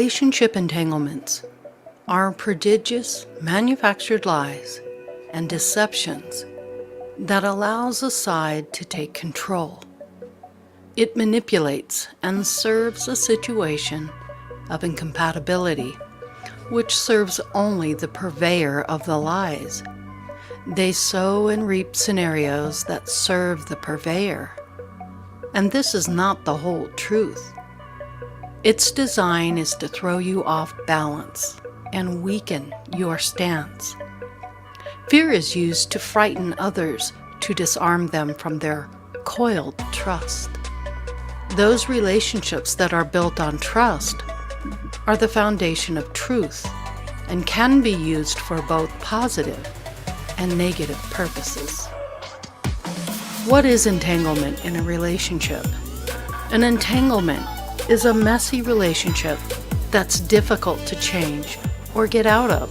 Relationship entanglements are prodigious manufactured lies and deceptions that allows a side to take control. It manipulates and serves a situation of incompatibility, which serves only the purveyor of the lies. They sow and reap scenarios that serve the purveyor. And this is not the whole truth. Its design is to throw you off balance and weaken your stance. Fear is used to frighten others, to disarm them from their coiled trust. Those relationships that are built on trust are the foundation of truth and can be used for both positive and negative purposes. What is entanglement in a relationship? An entanglement is a messy relationship that's difficult to change or get out of.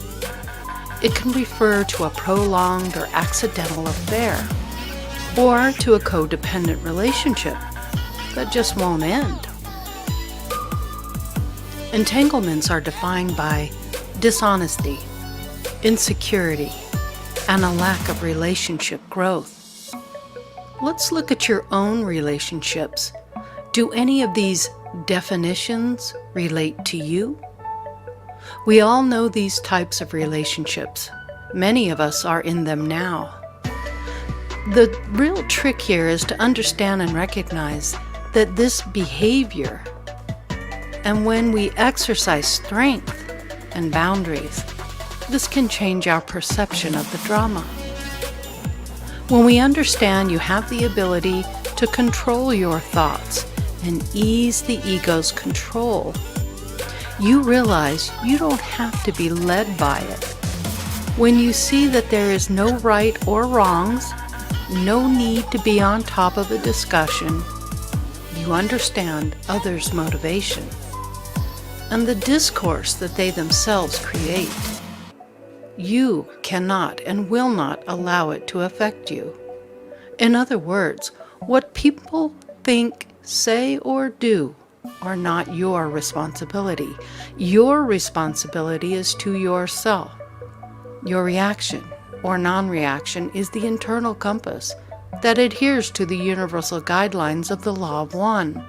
It can refer to a prolonged or accidental affair, or to a codependent relationship that just won't end. Entanglements are defined by dishonesty, insecurity, and a lack of relationship growth. Let's look at your own relationships. Do any of these definitions relate to you? We all know these types of relationships. Many of us are in them now. The real trick here is to understand and recognize that this behavior, and when we exercise strength and boundaries, this can change our perception of the drama. When we understand you have the ability to control your thoughts and ease the ego's control, you realize you don't have to be led by it. When you see that there is no right or wrongs, no need to be on top of a discussion, you understand others' motivation and the discourse that they themselves create. You cannot and will not allow it to affect you. In other words, what people think, say, or do are not your responsibility. Your responsibility is to yourself. Your reaction or non-reaction is the internal compass that adheres to the universal guidelines of the Law of One.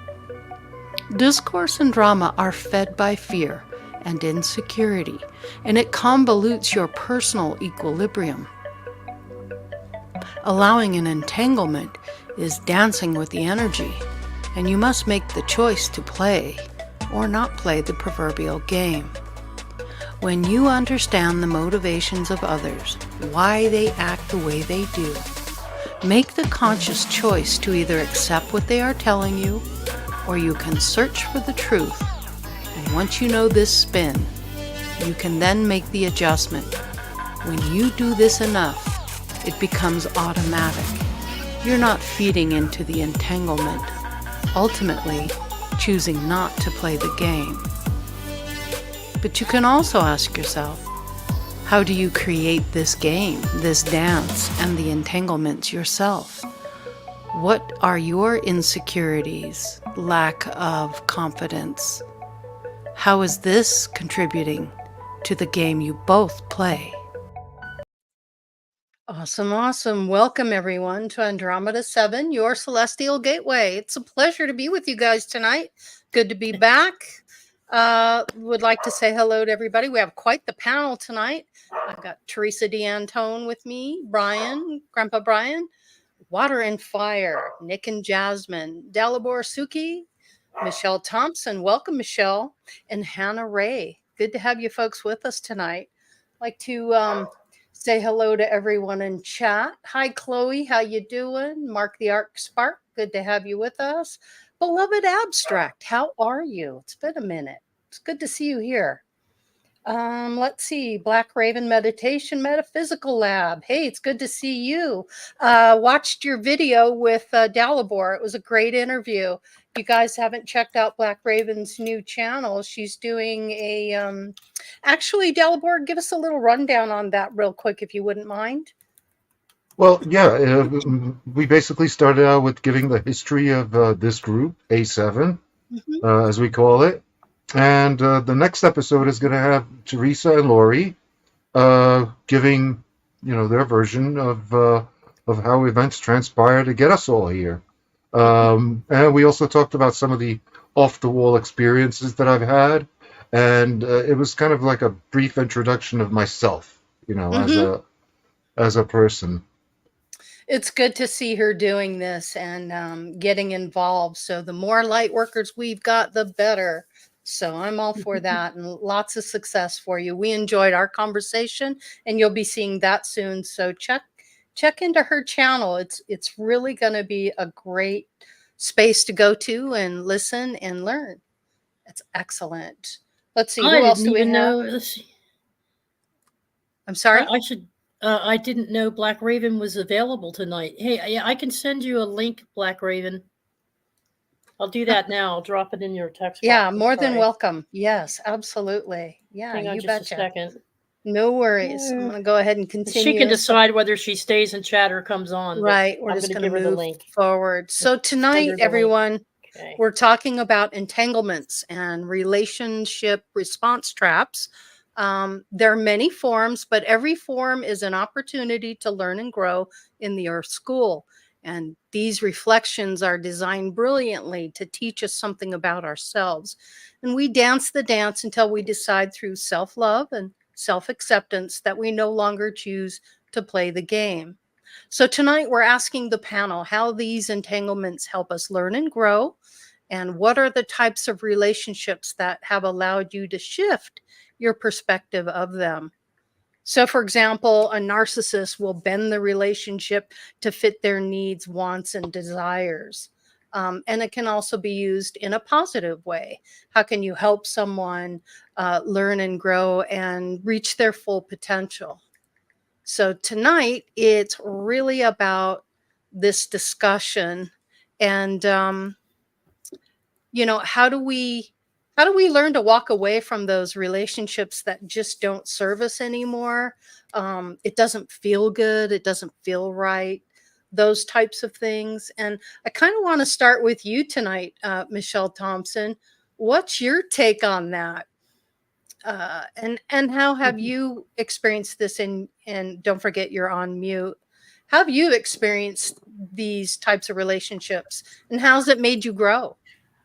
Discourse and drama are fed by fear and insecurity, and it convolutes your personal equilibrium. Allowing an entanglement is dancing with the energy, and you must make the choice to play or not play the proverbial game. When you understand the motivations of others, why they act the way they do, make the conscious choice to either accept what they are telling you, or you can search for the truth. And once you know this spin, you can then make the adjustment. When you do this enough, it becomes automatic. You're not feeding into the entanglement, ultimately choosing not to play the game. But you can also ask yourself, how do you create this game, this dance, and the entanglements yourself? What are your insecurities, lack of confidence? How is this contributing to the game you both play? Awesome, awesome. Welcome everyone to Andromeda 7, your celestial gateway. It's a pleasure to be with you guys tonight. Good to be back. Would like to say hello to everybody. We have quite the panel tonight. I've got Theresa D'Antone with me, Brian, Grandpa Brian, Water and Fire, Nick and Jasmine, Dalibor Suki, Michelle Thompson. Welcome, Michelle, and Hannah Ray. Good to have you folks with us tonight. I'd like to say hello to everyone in chat. Hi, Chloe. How you doing? Mark the Arc Spark. Good to have you with us. Beloved Abstract, how are you? It's been a minute. It's good to see you here. Let's see. Black Raven Meditation Metaphysical Lab. Hey, it's good to see you. Watched your video with Dalibor. It was a great interview. If you guys haven't checked out Black Raven's new channel, she's doing a... Actually, Dalibor, give us a little rundown on that real quick, if you wouldn't mind. Well, yeah, we basically started out with giving the history of this group, A7, as we call it. And the next episode is going to have Theresa and Laurie giving, their version of how events transpire to get us all here. And we also talked about some of the off-the-wall experiences that I've had, and it was kind of like a brief introduction of myself, as a person. It's good to see her doing this and getting involved. So the more light workers we've got, the better. So I'm all for that, and lots of success for you. We enjoyed our conversation, and you'll be seeing that soon. So check into her channel. It's really going to be a great space to go to and listen and learn. It's excellent. Let's see, I who else didn't do we even have? know. Let's see. I'm sorry. I should. I didn't know Black Raven was available tonight. Hey, I can send you a link, Black Raven. I'll do that now. I'll drop it in your text box. Yeah, more than welcome. Yes, absolutely. Yeah, Hang on you just betcha. a second. No worries. I'm going to go ahead and continue. She can decide whether she stays in chat or comes on. Right. We're just going to move forward. So tonight, everyone, we're talking about entanglements and relationship response traps. There are many forms, but every form is an opportunity to learn and grow in the Earth School. And these reflections are designed brilliantly to teach us something about ourselves. And we dance the dance until we decide through self-love and self-acceptance that we no longer choose to play the game. So tonight we're asking the panel how these entanglements help us learn and grow, and what are the types of relationships that have allowed you to shift your perspective of them. So, for example, a narcissist will bend the relationship to fit their needs, wants, and desires. And it can also be used in a positive way. How can you help someone learn and grow and reach their full potential? So tonight, it's really about this discussion and, how do we learn to walk away from those relationships that just don't serve us anymore? It doesn't feel good. It doesn't feel right. Those types of things. And I kind of want to start with you tonight, Michelle Thompson. What's your take on that? And how have you experienced this? And don't forget, you're on mute. How have you experienced these types of relationships, and how's it made you grow?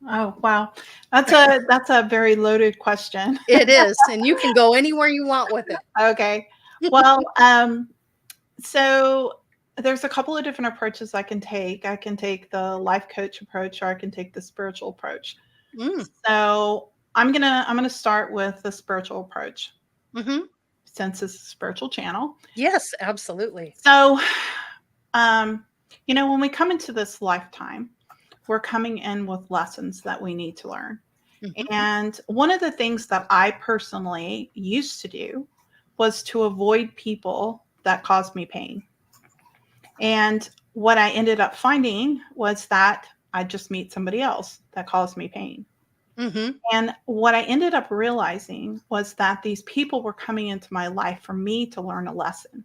Oh, wow. That's a very loaded question. It is. And you can go anywhere you want with it. Okay. Well, so there's a couple of different approaches I can take. I can take the life coach approach, or I can take the spiritual approach. So I'm gonna start with the spiritual approach, since it's a spiritual channel. Yes, absolutely. So, when we come into this lifetime, we're coming in with lessons that we need to learn. And one of the things that I personally used to do was to avoid people that caused me pain. And what I ended up finding was that I just meet somebody else that caused me pain. And what I ended up realizing was that these people were coming into my life for me to learn a lesson.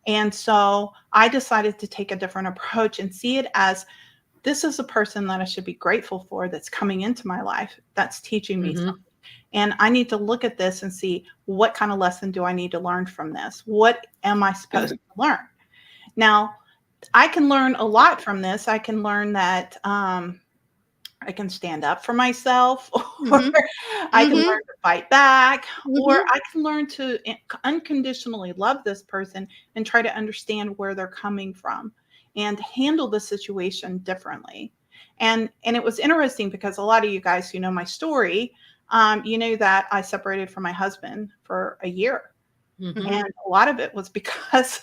And so I decided to take a different approach and see it as, this is a person that I should be grateful for that's coming into my life, that's teaching me something. And I need to look at this and see, what kind of lesson do I need to learn from this? What am I supposed to learn? Now, I can learn a lot from this. I can learn that I can stand up for myself, or I can learn to fight back, or I can learn to unconditionally love this person and try to understand where they're coming from and handle the situation differently. And it was interesting because a lot of you guys who know my story, you know that I separated from my husband for a year. And a lot of it was because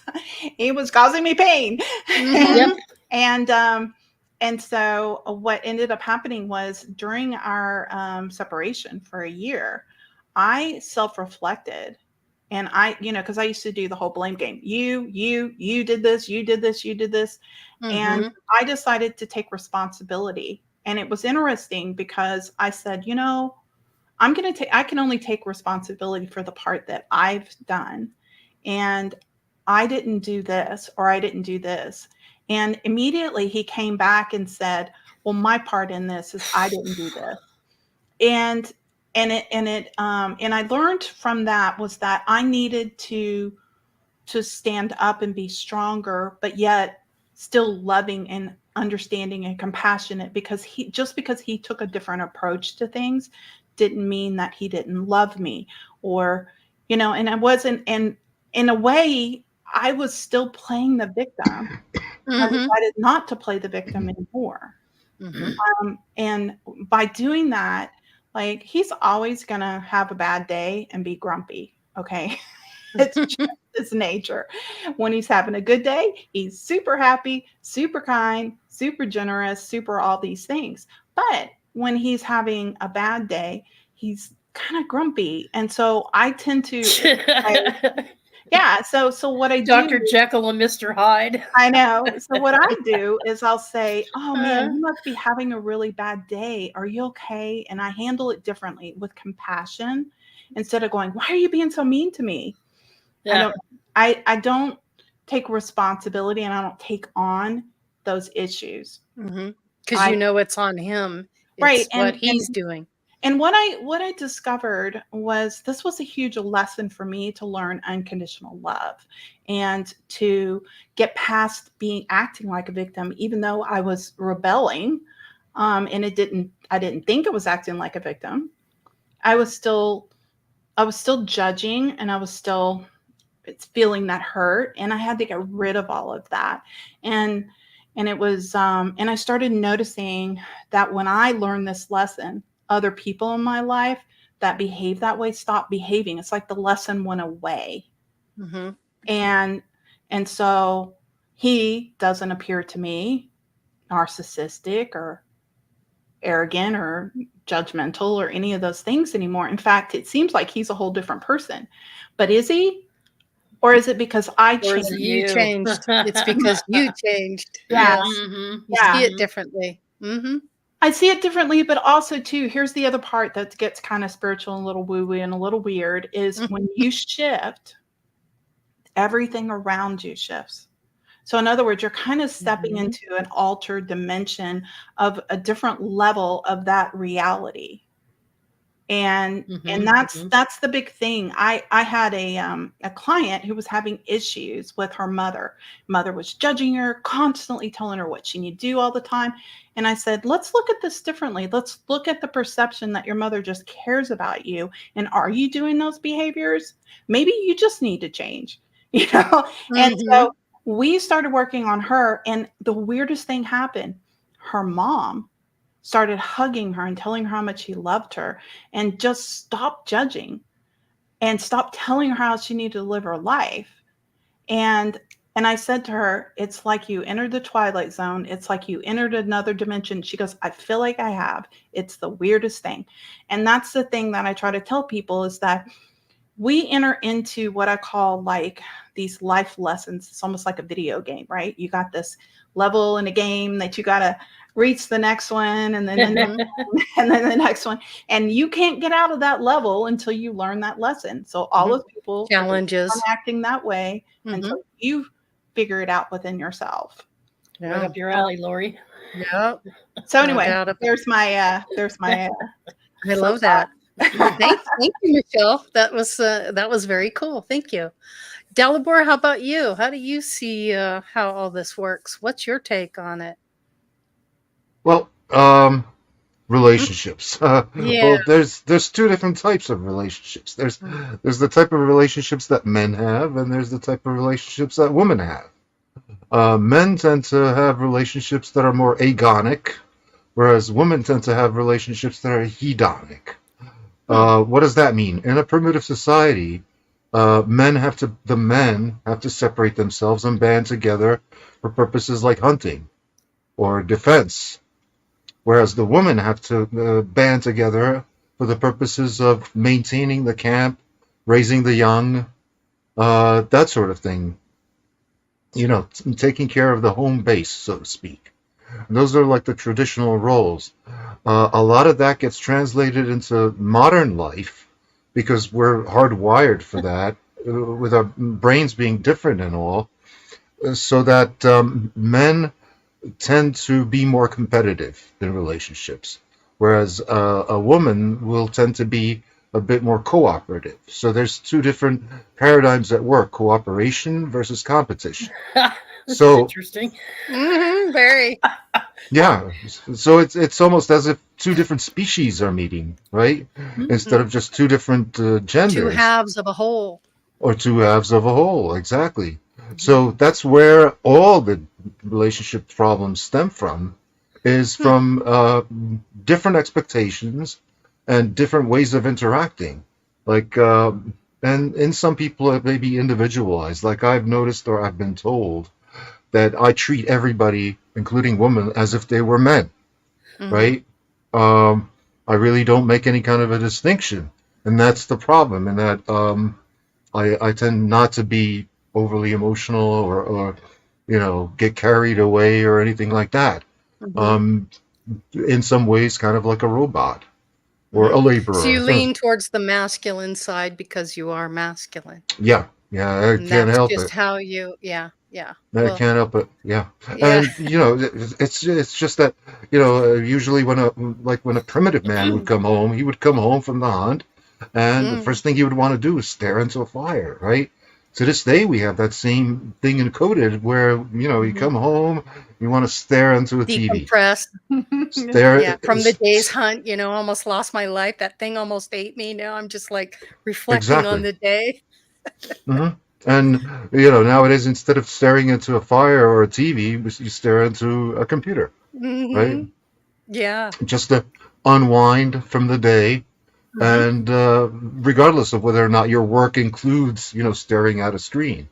he was causing me pain. And so what ended up happening was, during our separation for a year, I self-reflected. And because I used to do the whole blame game. You did this, you did this, you did this. And I decided to take responsibility. And it was interesting because I said, I can only take responsibility for the part that I've done. And I didn't do this, or I didn't do this. And immediately he came back and said, well, my part in this is I didn't do this. and and I learned from that was that I needed to stand up and be stronger, but yet still loving and understanding and compassionate, because because he took a different approach to things didn't mean that he didn't love me, or and I wasn't, and in a way I was still playing the victim. I Mm-hmm. decided not to play the victim anymore. Mm-hmm. And by doing that, like, he's always going to have a bad day and be grumpy. Okay. It's just his nature. When he's having a good day, he's super happy, super kind, super generous, super all these things. But when he's having a bad day, he's kind of grumpy. And so I tend to, yeah. So what I do, Dr. Jekyll and Mr. Hyde. I know. So what I do is I'll say, "Oh man, Uh. you must be having a really bad day. Are you okay?" And I handle it differently, with compassion, instead of going, "Why are you being so mean to me?" Yeah. I don't take responsibility, and I don't take on those issues. Mm-hmm. Because it's on him. Right. It's what he's doing. And what I discovered was this was a huge lesson for me, to learn unconditional love and to get past acting like a victim, even though I was rebelling. And I didn't think I was acting like a victim. I was still judging, and I was still feeling that hurt, and I had to get rid of all of that. And it was and I started noticing that when I learned this lesson, other people in my life that behave that way stopped behaving. It's like the lesson went away. Mm-hmm. And so he doesn't appear to me narcissistic or arrogant or judgmental or any of those things anymore. In fact, it seems like he's a whole different person. But is he? Or is it because I Or is changed? it You changed. It's because you changed. Yeah. Mhm. You see it differently. Mm-hmm. I see it differently, but also too, here's the other part that gets kind of spiritual and a little woo-woo and a little weird, is when you shift, everything around you shifts. So in other words, you're kind of stepping into an altered dimension of a different level of that reality. And that's the big thing. I had a client who was having issues with her mother. Mother was judging her, constantly telling her what she needed to do all the time. And I said, let's look at this differently. Let's look at the perception that your mother just cares about you. And are you doing those behaviors? Maybe you just need to change, And so we started working on her, and the weirdest thing happened. Her mom started hugging her and telling her how much he loved her, and just stopped judging and stopped telling her how she needed to live her life. And I said to her, it's like you entered the twilight zone. It's like you entered another dimension. She goes, I feel like I have. It's the weirdest thing. And that's the thing that I try to tell people, is that we enter into what I call like these life lessons. It's almost like a video game, right? You got this level in a game that you got to reach the next one, and then the next one, and then the next one. And you can't get out of that level until you learn that lesson. So all of people Challenges. are acting that way until you figure it out within yourself. Right up your alley, Laurie. Yep. So anyway, there's my I love that. Thank you, Michelle. That was very cool. Thank you. Dalibor, how about you? How do you see how all this works? What's your take on it? Well, relationships. Well, there's two different types of relationships. There's the type of relationships that men have, and there's the type of relationships that women have. Men tend to have relationships that are more agonic, whereas women tend to have relationships that are hedonic. What does that mean? In a primitive society, the men have to separate themselves and band together for purposes like hunting or defense, whereas the women have to band together for the purposes of maintaining the camp, raising the young, that sort of thing. Taking care of the home base, so to speak. And those are like the traditional roles. A lot of that gets translated into modern life because we're hardwired for that, with our brains being different and all, so that men tend to be more competitive in relationships. whereas a woman will tend to be a bit more cooperative. So there's two different paradigms at work: cooperation versus competition. This is So interesting. Very. yeah, so it's almost as if two different species are meeting, right? Instead of just two different Two genders. halves of a whole. Or two halves of a whole, exactly. So that's where all the relationship problems stem from, is from different expectations and different ways of interacting. Like, and in some people it may be individualized. Like I've noticed, or I've been told, that I treat everybody, including women, as if they were men, right? I really don't make any kind of a distinction, and that's the problem. And that I tend not to be overly emotional or get carried away or anything like that. In some ways, kind of like a robot or a So laborer. you lean towards the masculine side because you are masculine. Yeah, I And can't that's help just it. how you, yeah. I Well, can't help it. Yeah, yeah. and it's just that usually when a primitive man would come home, he would come home from the hunt, and the first thing he would want to do is stare into a fire, right? To this day, we have that same thing encoded where you come home, you want to stare into a TV, Decompress. stare. Yeah. From the day's hunt, almost lost my life. That thing almost ate me. Now I'm just like reflecting on Exactly. the day. hmm And nowadays, instead of staring into a fire or a TV, you stare into a computer, right? Yeah. Just to unwind from the day. And regardless of whether or not your work includes, staring at a screen,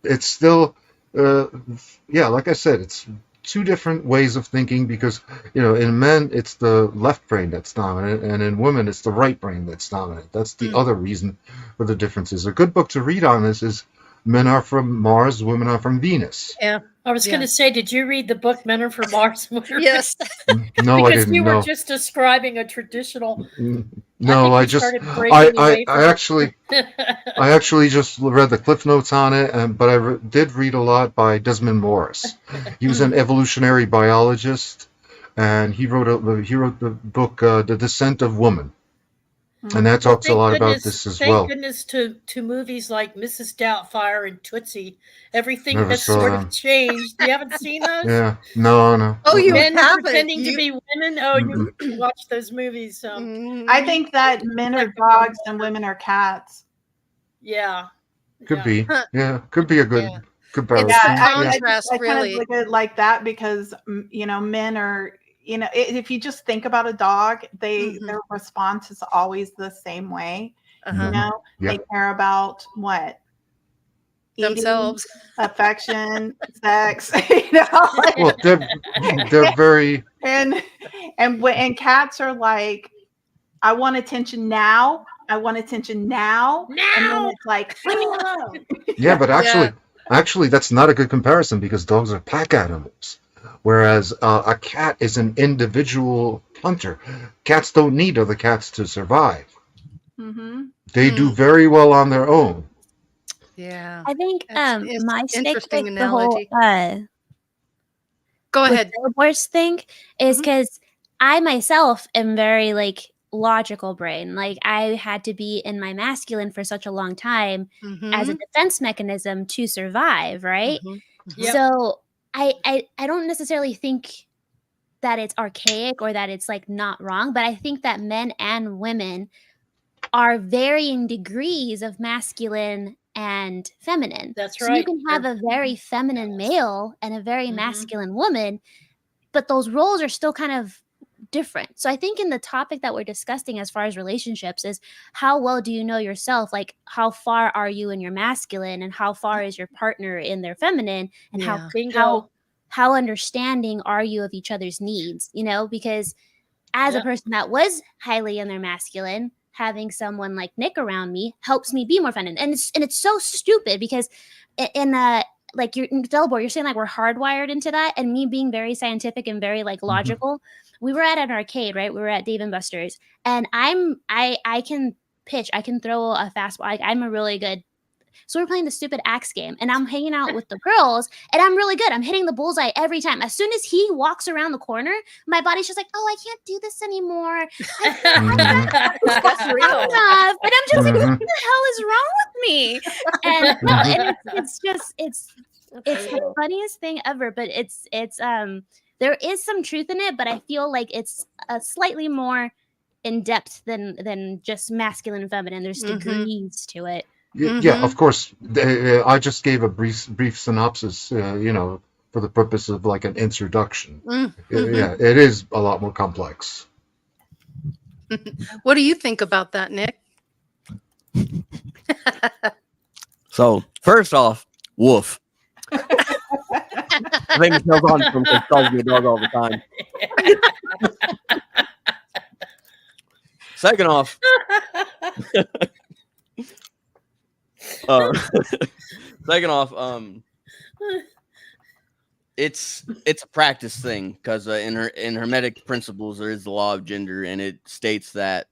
it's still, like I said, it's two different ways of thinking because, in men, it's the left brain that's dominant, and in women, it's the right brain that's dominant. That's the other reason for the differences. A good book to read on this is Men Are From Mars, Women Are From Venus. Yeah. I was going to say, did you read the book Men Are From Mars? Yes. No, I Because didn't. you were No. just describing a traditional. No, I I think you just, started breaking away from I actually just read the cliff notes on it, but I did read a lot by Desmond Morris. He was an evolutionary biologist, and he wrote the book The Descent of Woman, and that talks a lot about this as thank well. goodness to movies like Mrs. Doubtfire and Tootsie. Everything Never has saw sort them. of changed. You haven't seen those? Yeah, no. Oh, you Men haven't. pretending to You- be women. Oh, you watch those movies. I think that men are dogs and women are cats. Yeah. Could Yeah. be. Yeah, could be a good Yeah. comparison. It's the Yeah, contrast, I kind really. of look at it like that because men are if you just think about a dog, their response is always the same way. Uh-huh. They care about what? Eating, Themselves. affection, sex. Well, they're very. and cats are like, I want attention now. I want attention now. And then it's like, leave me alone. Yeah, but actually, that's not a good comparison because dogs are pack animals, whereas a cat is an individual hunter. Cats don't need other cats to survive. They do very well on their own. Yeah. I think It's my an stick interesting with the whole analogy. Go with ahead. Billboards thing is because I myself am very logical brain. Like I had to be in my masculine for such a long time as a defense mechanism to survive, right? Yep. So I don't necessarily think that it's archaic or that it's not wrong, but I think that men and women are varying degrees of masculine and feminine. That's So right. you can have a very feminine male and a very masculine woman, but those roles are still kind of different. So I think in the topic that we're discussing as far as relationships is how well do you know yourself? Like how far are you in your masculine and how far is your partner in their feminine, and how understanding are you of each other's needs, because as a person that was highly in their masculine, having someone like Nick around me helps me be more feminine. And it's so stupid because in you're in Delbor, you're saying we're hardwired into that, and me being very scientific and very logical. We were at an arcade, right? We were at Dave and Buster's, and I can pitch, I can throw a fastball. I'm a really good So we're playing the stupid axe game, and I'm hanging out with the girls, and I'm really good. I'm hitting the bullseye every time. As soon as he walks around the corner, my body's just like, oh, I can't do this anymore. That's real. Enough. And I'm just like, Mhm. what the hell is wrong with me? And no, and it's just it's the funniest thing ever. But it's there is some truth in it, but I feel like it's slightly more in depth than just masculine and feminine. There's degrees to it. Yeah, of course. I just gave a brief synopsis, for the purpose of like an introduction. Yeah, it is a lot more complex. What do you think about that, Nick? So first off, woof. I think Michelle's on from calls me a dog all the time. Second off, it's a practice thing because in Hermetic principles there is the law of gender, and it states that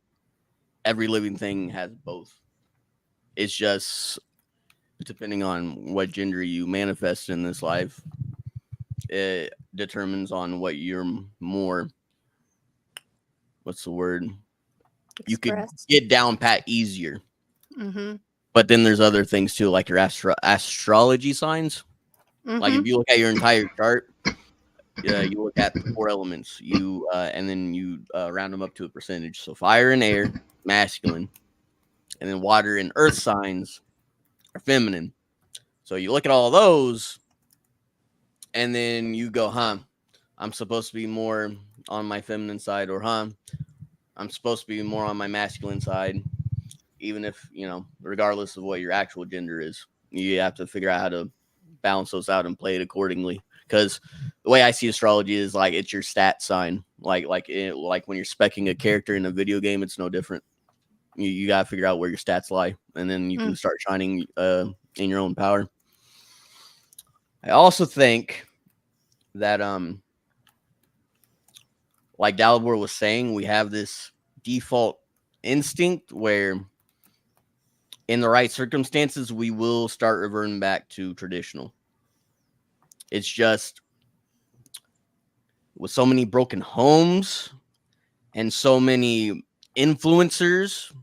every living thing has both. It's just depending on what gender you manifest in this life, it determines on what you're more. What's the word? You could get down pat easier. But then there's other things too, like your astrology signs. Like if you look at your entire chart, you look at the 4 elements, and then you round them up to a percentage. So fire and air, masculine, and then water and earth signs are feminine. So you look at all those, and then you go, I'm supposed to be more on my feminine side, or I'm supposed to be more on my masculine side. Even if, regardless of what your actual gender is, you have to figure out how to balance those out and play it accordingly. Because the way I see astrology is like it's your stat sign. Like when you're speccing a character in a video game, it's no different. You got to figure out where your stats lie, and then you can start shining in your own power. I also think that, like Dalibor was saying, we have this default instinct where in the right circumstances, we will start reverting back to traditional. It's just with so many broken homes and so many influencers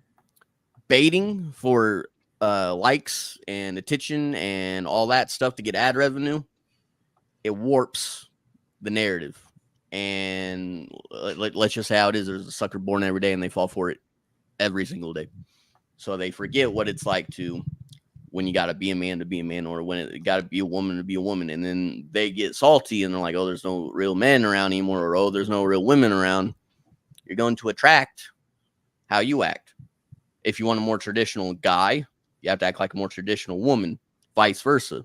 baiting for likes and attention and all that stuff to get ad revenue, it warps the narrative. And let's just say how it is. There's a sucker born every day and they fall for it every single day. So they forget what it's like to when you got to be a man to be a man, or when it got to be a woman to be a woman. And then they get salty and they're like, oh, there's no real men around anymore, or oh, there's no real women around. You're going to attract how you act. If you want a more traditional guy, you have to act like a more traditional woman, vice versa.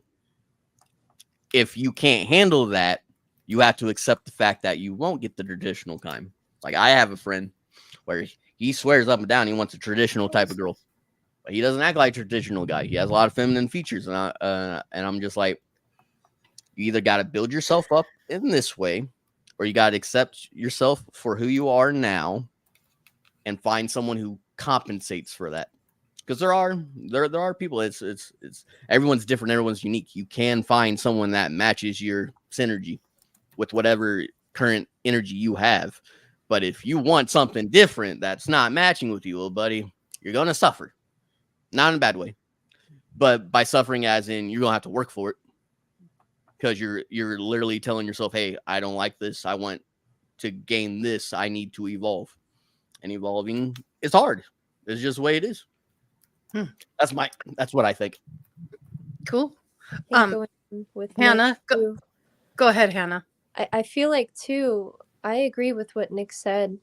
If you can't handle that, you have to accept the fact that you won't get the traditional kind. Like I have a friend where he swears up and down he wants a traditional type of girl, but he doesn't act like a traditional guy. He has a lot of feminine features, and I'm just like, you either got to build yourself up in this way, or you got to accept yourself for who you are now, and find someone who compensates for that. Because there are people. It's everyone's different. Everyone's unique. You can find someone that matches your synergy with whatever current energy you have. But if you want something different that's not matching with you, little buddy, you're going to suffer. Not in a bad way, but by suffering as in you're going to have to work for it, because you're literally telling yourself, hey, I don't like this. I want to gain this. I need to evolve. And evolving is hard. It's just the way it is. That's what I think. Cool. With Hannah, Nick, go ahead, Hannah. I feel like too, I agree with what Nick said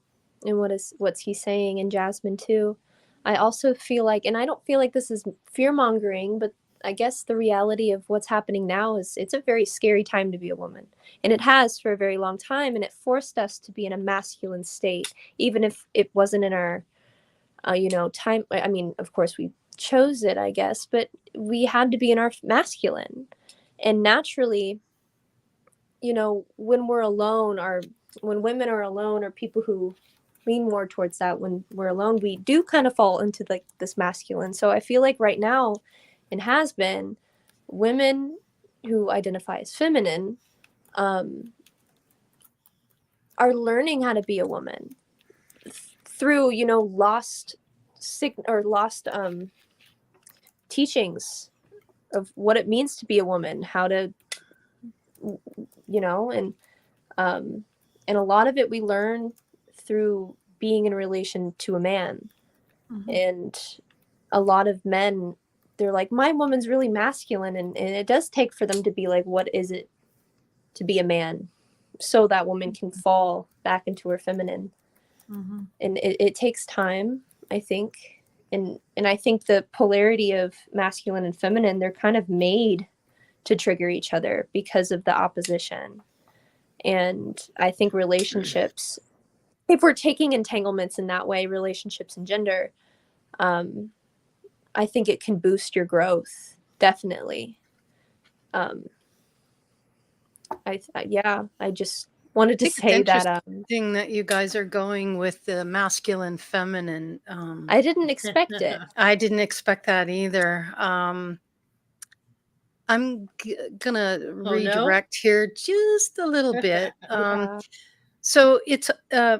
and what's he saying, and Jasmine too. I also feel like, and I don't feel like this is fear mongering, but I guess the reality of what's happening now is it's a very scary time to be a woman, and it has for a very long time, and it forced us to be in a masculine state, even if it wasn't in our time. I mean, of course we chose it, I guess, but we had to be in our masculine. And naturally, when we're alone, or when women are alone, or people who lean more towards that, when we're alone, we do kind of fall into like this masculine. So I feel like right now and has been, women who identify as feminine are learning how to be a woman through, you know, lost teachings of what it means to be a woman, how to, you know, and a lot of it we learn through being in relation to a man. And a lot of men, they're like, my woman's really masculine, and it does take for them to be like, what is it to be a man, so that woman can fall back into her feminine. And it takes time, I think. And I think the polarity of masculine and feminine, they're kind of made to trigger each other because of the opposition. And I think relationships, if we're taking entanglements in that way, relationships and gender, I think it can boost your growth, definitely. I just wanted to say that interesting that you guys are going with the masculine feminine. I didn't expect it. I didn't expect that either. I'm gonna redirect here just a little bit. So it's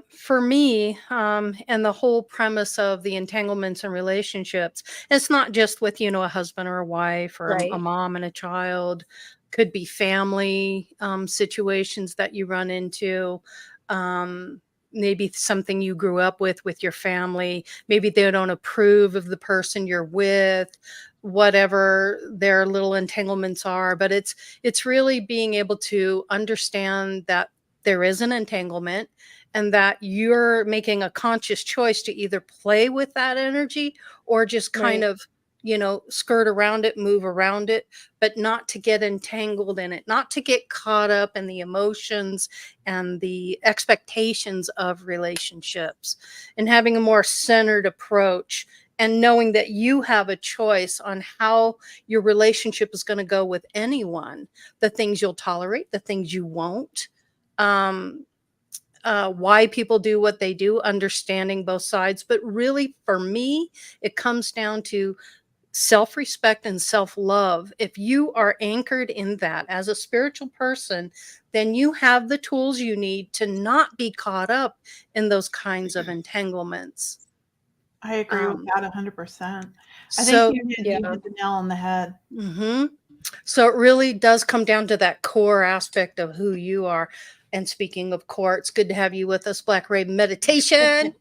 for me, and the whole premise of the entanglements and relationships. It's not just with, you know, a husband or a wife or a mom and a child. Could be family situations that you run into. Maybe something you grew up with your family. Maybe they don't approve of the person you're with, whatever their little entanglements are. But it's really being able to understand that there is an entanglement and that you're making a conscious choice to either play with that energy or just kind of, you know, skirt around it, move around it, but not to get entangled in it, not to get caught up in the emotions and the expectations of relationships, and having a more centered approach and knowing that you have a choice on how your relationship is going to go with anyone, the things you'll tolerate, the things you won't. Why people do what they do, understanding both sides. But really, for me, it comes down to self-respect and self-love. If you are anchored in that as a spiritual person, then you have the tools you need to not be caught up in those kinds of entanglements. I agree with that 100%. I So, think you hit the nail on the head. So it really does come down to that core aspect of who you are. And speaking of core, it's good to have you with us, Black Raven Meditation.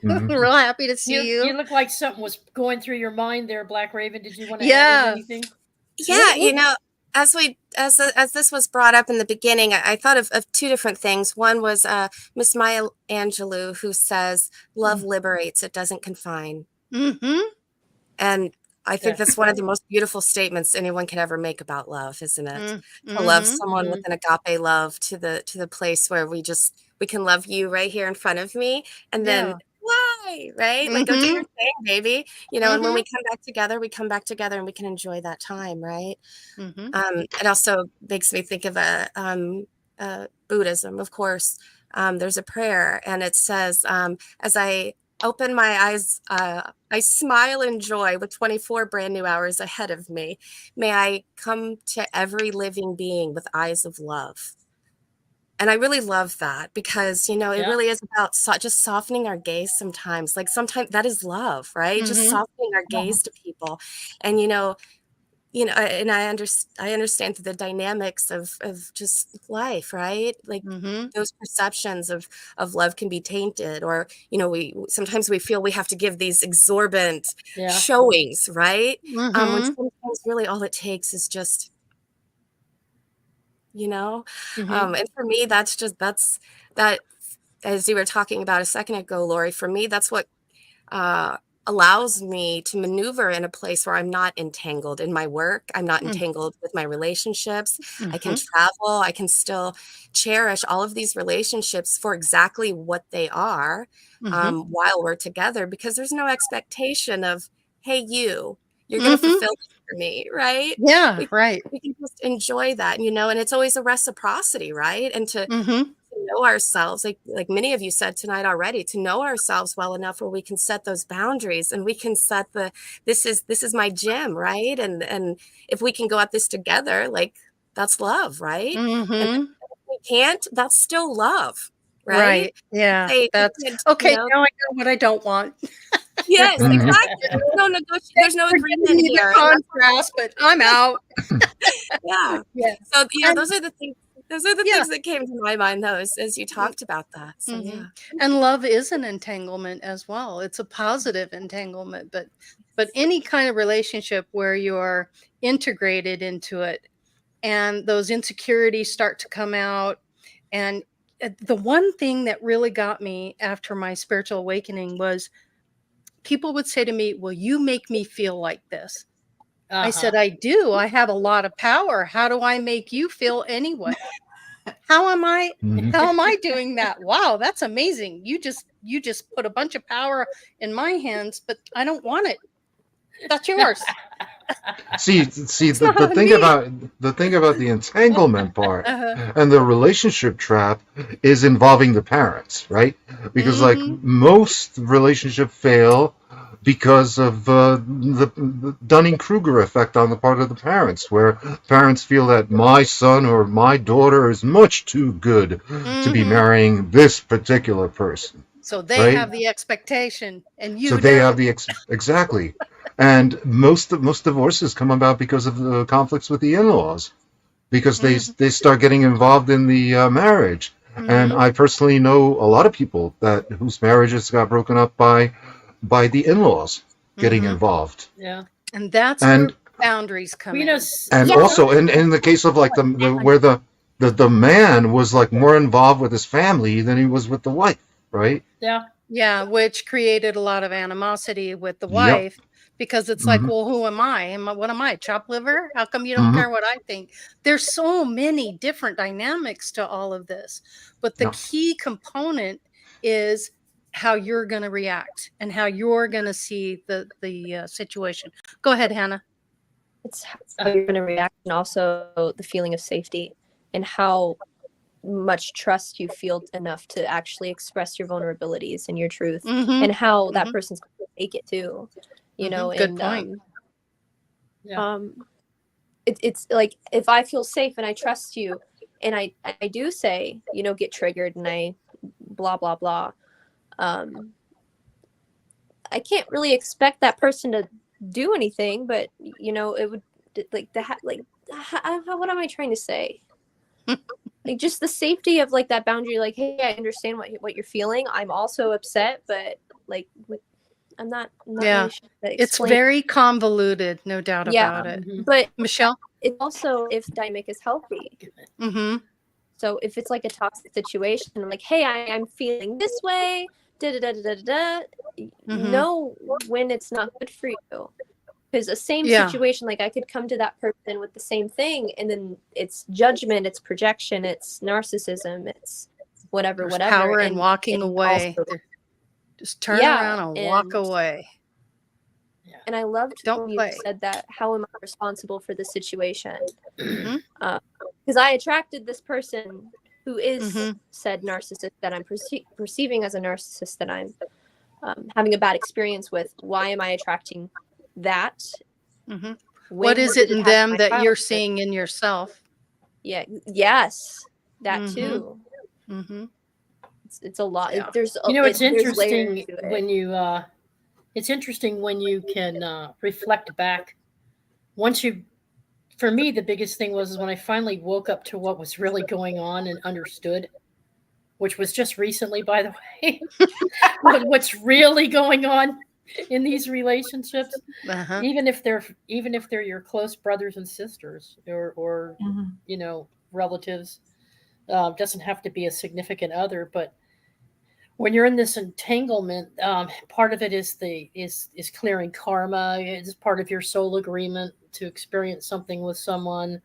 Real happy to see you. You look like something was going through your mind there, Black Raven. Did you want to add anything? Yeah, you know, as this was brought up in the beginning, I thought of two different things. One was Miss Maya Angelou, who says, "Love liberates; it doesn't confine." And I think that's one of the most beautiful statements anyone can ever make about love, isn't it? To love someone with an agape love to the place where we can love you right here in front of me, and then why, right? Like, go do your thing, baby. You know, and when we come back together and we can enjoy that time, right? It also makes me think of Buddhism, of course. There's a prayer, and it says, as I open my eyes, I smile in joy with 24 brand new hours ahead of me. May I come to every living being with eyes of love. And I really love that because, you know, it really is about just softening our gaze sometimes. Like sometimes that is love, right? Just softening our gaze to people. And, you know, and I understand the dynamics of just life, right? Like those perceptions of love can be tainted, or, you know, sometimes we feel we have to give these exorbitant showings, right? When sometimes really all it takes is just, you know, and for me, that's that, as you were talking about a second ago, Laurie, for me, that's what, allows me to maneuver in a place where I'm not entangled in my work. I'm not entangled with my relationships. I can travel. I can still cherish all of these relationships for exactly what they are while we're together, because there's no expectation of, hey, you're going to fulfill this for me, right? Yeah, right. We can just enjoy that, you know, and it's always a reciprocity, right? And to to know ourselves, like many of you said tonight already, to know ourselves well enough where we can set those boundaries and we can set this is my gym, right? And if we can go at this together, like that's love, right? And Mm-hmm. if we can't, that's still love, right? Right. Yeah. Say, That's you okay. know, Now I know what I don't want. yes, Mhm. exactly. There's no We're agreement giving me here. the And contrast, but I'm out. yeah. Yeah. So yeah, And those are the things. Those are the yeah. things that came to my mind, though, as you talked about that. So Mm-hmm. yeah. And love is an entanglement as well. It's a positive entanglement, but any kind of relationship where you're integrated into it and those insecurities start to come out. And the one thing that really got me after my spiritual awakening was people would say to me, "Well, you make me feel like this." I said, "I do. I have a lot of power. How do I make you feel anyway? How am I doing that? Wow, that's amazing. You just put a bunch of power in my hands, but I don't want it. That's yours." See, not the thing me. about the entanglement part Uh-huh. and the relationship trap is involving the parents, right? Because like Mhm. most relationship fail because of the Dunning-Kruger effect on the part of the parents, where parents feel that my son or my daughter is much too good to be Mhm. marrying this particular person, So they right? have the expectation and So you they have don't. exactly, and most divorces come about because of the conflicts with the in-laws, because Mhm. they start getting involved in the marriage. And Mhm. I personally know a lot of people that whose marriages got broken up by the in-laws getting Mhm. involved, Yeah. And that's where and boundaries come You know, in. and Yeah, also in the case of like the where the man was like more involved with his family than he was with the wife, right? yeah. Yeah, which created a lot of animosity with the Yep. wife because it's like, Hmm. well, who am I? What am I? Chop liver? How come you don't Hmm. care what I think? There's so many different dynamics to all of this. But the Yeah. key component is how you're going to react and how you're going to see the situation. Go ahead, Hannah. It's how you're going to react, and also the feeling of safety and how much trust you feel enough to actually express your vulnerabilities and your truth, Mm-hmm. and how that Mm-hmm. person's going to take it too, you Mm-hmm. know. Good And point. Yeah. it's like, if I feel safe and I trust you, and I do say, you know, get triggered, and I blah blah blah, I can't really expect that person to do anything, but you know, it would, like what am I trying to say? Like, just the safety of like that boundary, like, hey, I understand what you're feeling. I'm also upset, but like, I'm not Yeah. really sure how to It's explain. very convoluted, no doubt Yeah, about it. Mhm. but Michelle? it's also if dynamic is healthy. Mm-hmm. So if it's like a toxic situation, I'm like, hey, I'm feeling this way, da da da da da da. Mm-hmm. Know when it's not good for you. Because the same Yeah. situation, like I could come to that person with the same thing, and then it's judgment, it's projection, it's narcissism, it's whatever, There's whatever. power in walking away. Also, Just turn yeah, around and walk and away. I loved Don't when you play. said that. How am I responsible for the situation? Mhm. Because I attracted this person who is Mhm. said narcissist that I'm perceiving as a narcissist that I'm having a bad experience with. Why am I attracting that? Mhm. When What is did it in happen them my that you're childhood? seeing in yourself? Yeah. Yes. That Mhm. too. Mhm. It's a lot. Yeah. There's You know, it's there's layers interesting to it. when you it's interesting when you can reflect back. Once you, for me, the biggest thing was when I finally woke up to what was really going on and understood, which was just recently, by the way, what's really going on in these relationships, Uh-huh. even if they're your close brothers and sisters or you know, relatives. Doesn't have to be a significant other, but when you're in this entanglement, part of it is clearing karma. It's part of your soul agreement to experience something with someone.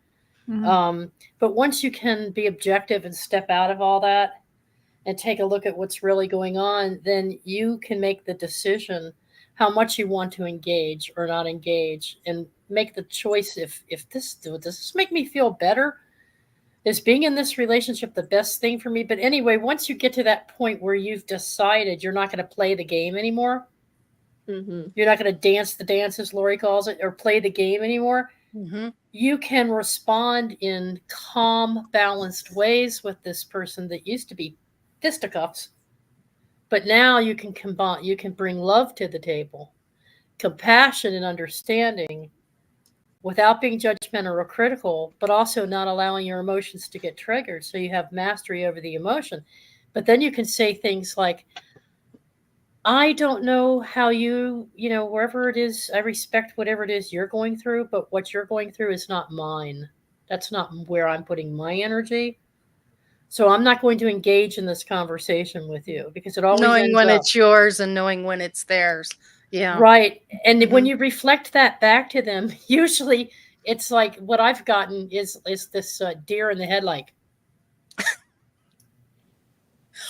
But once you can be objective and step out of all that and take a look at what's really going on, then you can make the decision how much you want to engage or not engage, and make the choice if this does this make me feel better, Is being in this relationship the best thing for me? But anyway, once you get to that point where you've decided you're not going to play the game anymore, you're not going to dance the dance, as Laurie calls it, or play the game anymore, you can respond in calm, balanced ways with this person that used to be fisticuffs. But now you can combine, you can bring love to the table, compassion and understanding, without being judgmental or critical, but also not allowing your emotions to get triggered. So you have mastery over the emotion. But then you can say things like, I don't know how wherever it is, I respect whatever it is you're going through, but what you're going through is not mine. That's not where I'm putting my energy. So I'm not going to engage in this conversation with you, because it always Knowing ends when up, it's yours and knowing when it's theirs. Yeah. right. And when you reflect that back to them, usually it's like what I've gotten is this deer in the headlight.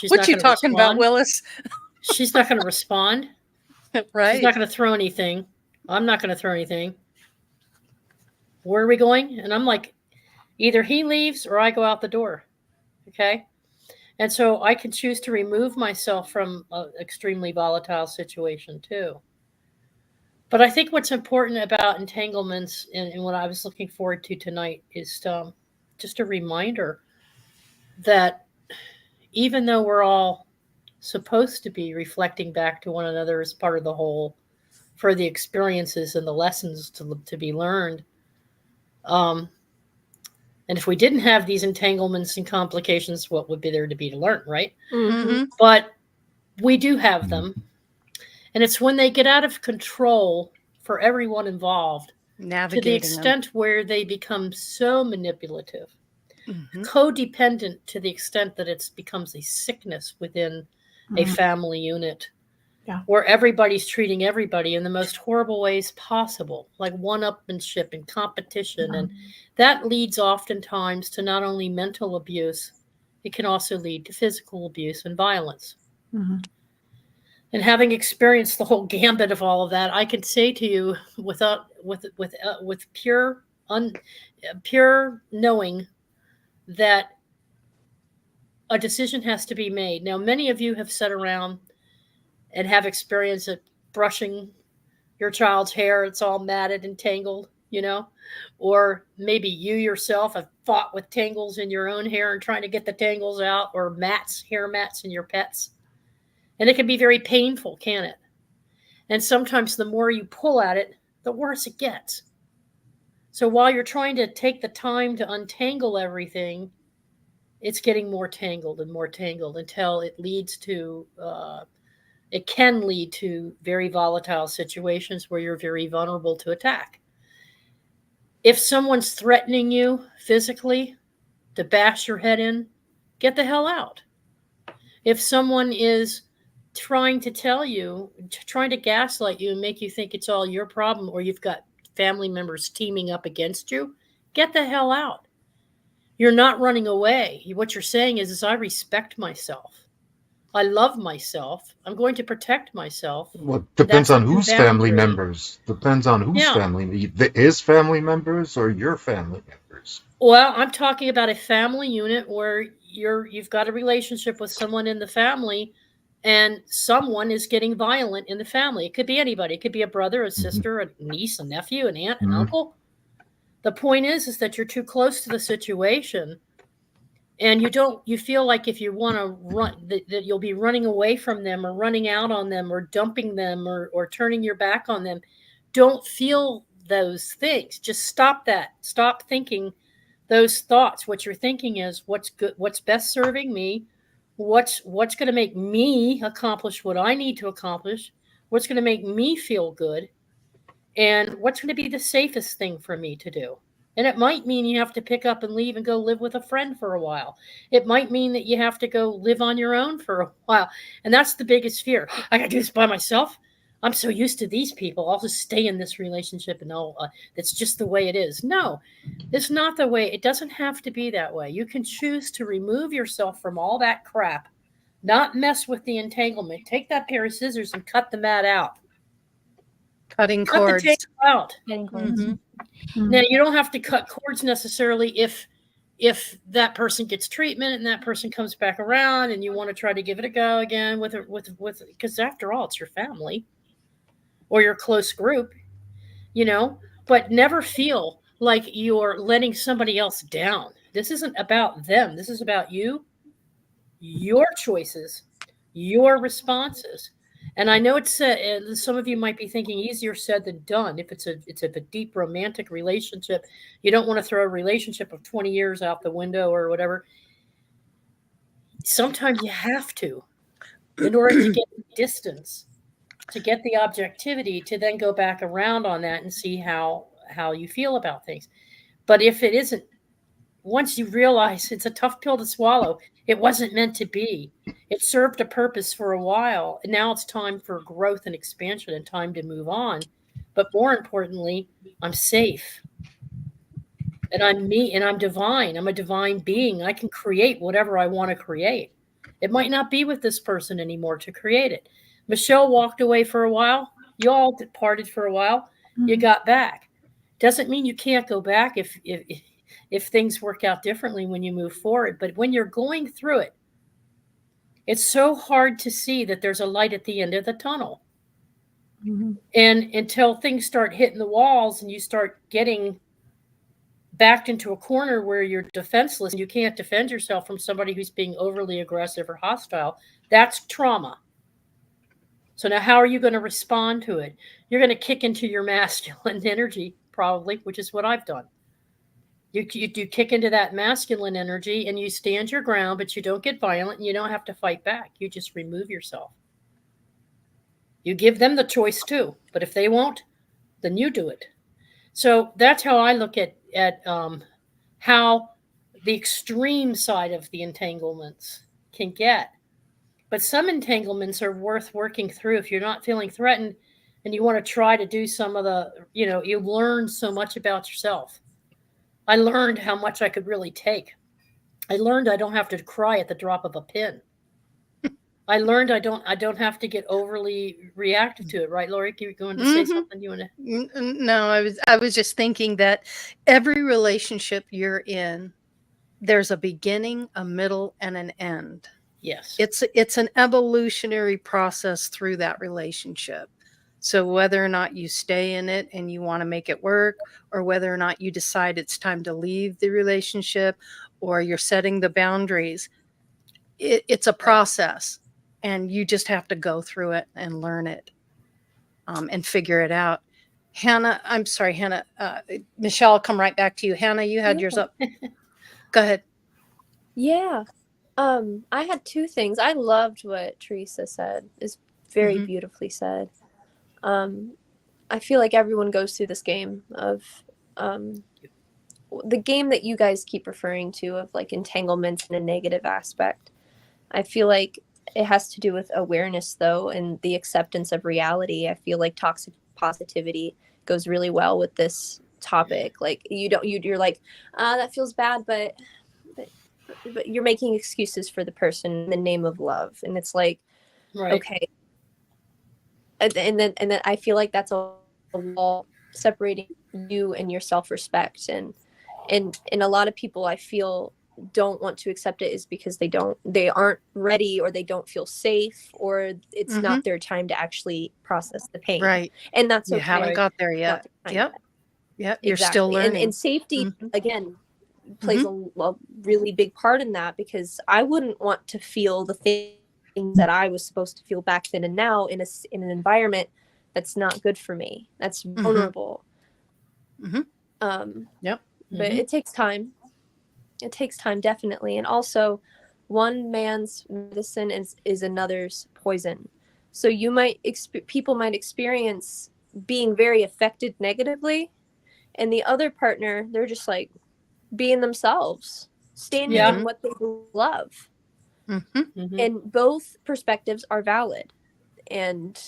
What you talking about, Willis? She's not going to respond. Right. She's not going to throw anything. I'm not going to throw anything. Where are we going? And I'm like, either he leaves or I go out the door. Okay. And so I can choose to remove myself from an extremely volatile situation too. But I think what's important about entanglements and what I was looking forward to tonight is just a reminder that even though we're all supposed to be reflecting back to one another as part of the whole for the experiences and the lessons to be learned, and if we didn't have these entanglements and complications, what would be there to be to learn, right? But we do have them. And it's when they get out of control for everyone involved, to the extent where they become so manipulative, codependent, to the extent that it becomes a sickness within a family unit, where everybody's treating everybody in the most horrible ways possible, like one-upmanship and competition. And that leads oftentimes to not only mental abuse, it can also lead to physical abuse and violence. And having experienced the whole gambit of all of that, I can say to you, with pure knowing that a decision has to be made. Now, many of you have sat around and have experience at brushing your child's hair. It's all matted and tangled, or maybe you yourself have fought with tangles in your own hair and trying to get the tangles out, or hair mats in your pets. And it can be very painful, can't it? And sometimes the more you pull at it, the worse it gets. So while you're trying to take the time to untangle everything, it's getting more tangled and more tangled until it leads to, it can lead to very volatile situations where you're very vulnerable to attack. If someone's threatening you physically to bash your head in, get the hell out. If someone is trying to trying to gaslight you and make you think it's all your problem, or you've got family members teaming up against you, get the hell out. You're not running away. What you're saying is I respect myself. I love myself. I'm going to protect myself. Well, depends on whose family members. Depends on whose family. His family members or your family members? Well, I'm talking about a family unit where you've got a relationship with someone in the family, and someone is getting violent in the family. It could be anybody. It could be a brother, a sister, a niece, a nephew, an aunt, an uncle. The point is that you're too close to the situation, and you feel like if you want to run, that you'll be running away from them or running out on them or dumping them or turning your back on them. Don't feel those things. Just stop that. Stop thinking those thoughts. What you're thinking is what's good, what's best serving me, what's going to make me accomplish what I need to accomplish, what's going to make me feel good, and what's going to be the safest thing for me to do. And it might mean you have to pick up and leave and go live with a friend for a while. It might mean that you have to go live on your own for a while. And that's the biggest fear. I got to do this by myself. I'm so used to these people. I'll just stay in this relationship and it's just the way it is. No, it's not the way. It doesn't have to be that way. You can choose to remove yourself from all that crap, not mess with the entanglement. Take that pair of scissors and cut the mat out. Cutting cords. Cut the tangle out. Getting close. Now, you don't have to cut cords necessarily if if that person gets treatment and that person comes back around and you want to try to give it a go again with because after all, it's your family or your close group, but never feel like you're letting somebody else down. This isn't about them. This is about you, your choices, your responses. And I know it's some of you might be thinking easier said than done. If it's a deep romantic relationship, you don't want to throw a relationship of 20 years out the window or whatever. Sometimes you have to, in order to get distance, to get the objectivity, to then go back around on that and see how you feel about things. But if it isn't, once you realize it's a tough pill to swallow, it wasn't meant to be. It served a purpose for a while, and now it's time for growth and expansion and time to move on. But more importantly, I'm safe. And I'm me, and I'm divine. I'm a divine being. I can create whatever I want to create. It might not be with this person anymore to create it. Michelle walked away for a while. You all departed for a while. You got back. Doesn't mean you can't go back if things work out differently when you move forward. But when you're going through it, it's so hard to see that there's a light at the end of the tunnel. And until things start hitting the walls and you start getting backed into a corner where you're defenseless and you can't defend yourself from somebody who's being overly aggressive or hostile, that's trauma. So now how are you going to respond to it? You're going to kick into your masculine energy, probably, which is what I've done. You kick into that masculine energy and you stand your ground, but you don't get violent and you don't have to fight back. You just remove yourself. You give them the choice too, but if they won't, then you do it. So that's how I look at how the extreme side of the entanglements can get. But some entanglements are worth working through if you're not feeling threatened and you want to try to do some of the, you learn so much about yourself. I learned how much I could really take. I learned I don't have to cry at the drop of a pin. I learned I don't have to get overly reactive to it, right, Laurie? You going to say something? You want to? No, I was just thinking that every relationship you're in, there's a beginning, a middle, and an end. Yes. It's an evolutionary process through that relationship. So whether or not you stay in it and you want to make it work, or whether or not you decide it's time to leave the relationship, or you're setting the boundaries, it's a process, and you just have to go through it and learn it and figure it out. Hannah, I'm sorry, Hannah. Michelle, I'll come right back to you. Hannah, you had yours up. Go ahead. Yeah. I had two things. I loved what Theresa said. It's very beautifully said. I feel like everyone goes through this game of the game that you guys keep referring to of like entanglements in a negative aspect. I feel like it has to do with awareness though, and the acceptance of reality. I feel like toxic positivity goes really well with this topic. Like you're like, that feels bad, but you're making excuses for the person in the name of love. And it's like, okay. And then I feel like that's a wall separating you and your self-respect. And a lot of people I feel don't want to accept it is because they aren't ready, or they don't feel safe, or it's not their time to actually process the pain. Right. And that's okay. You haven't got there yet. Yep. You're Exactly. still learning. And safety, again, plays a really big part in that, because I wouldn't want to feel the things that I was supposed to feel back then and now in an environment that's not good for me. That's vulnerable. But it takes time. It takes time, definitely. And also, one man's medicine is another's poison. So people might experience being very affected negatively, and the other partner, they're just like being themselves, standing in what they love. And both perspectives are valid. And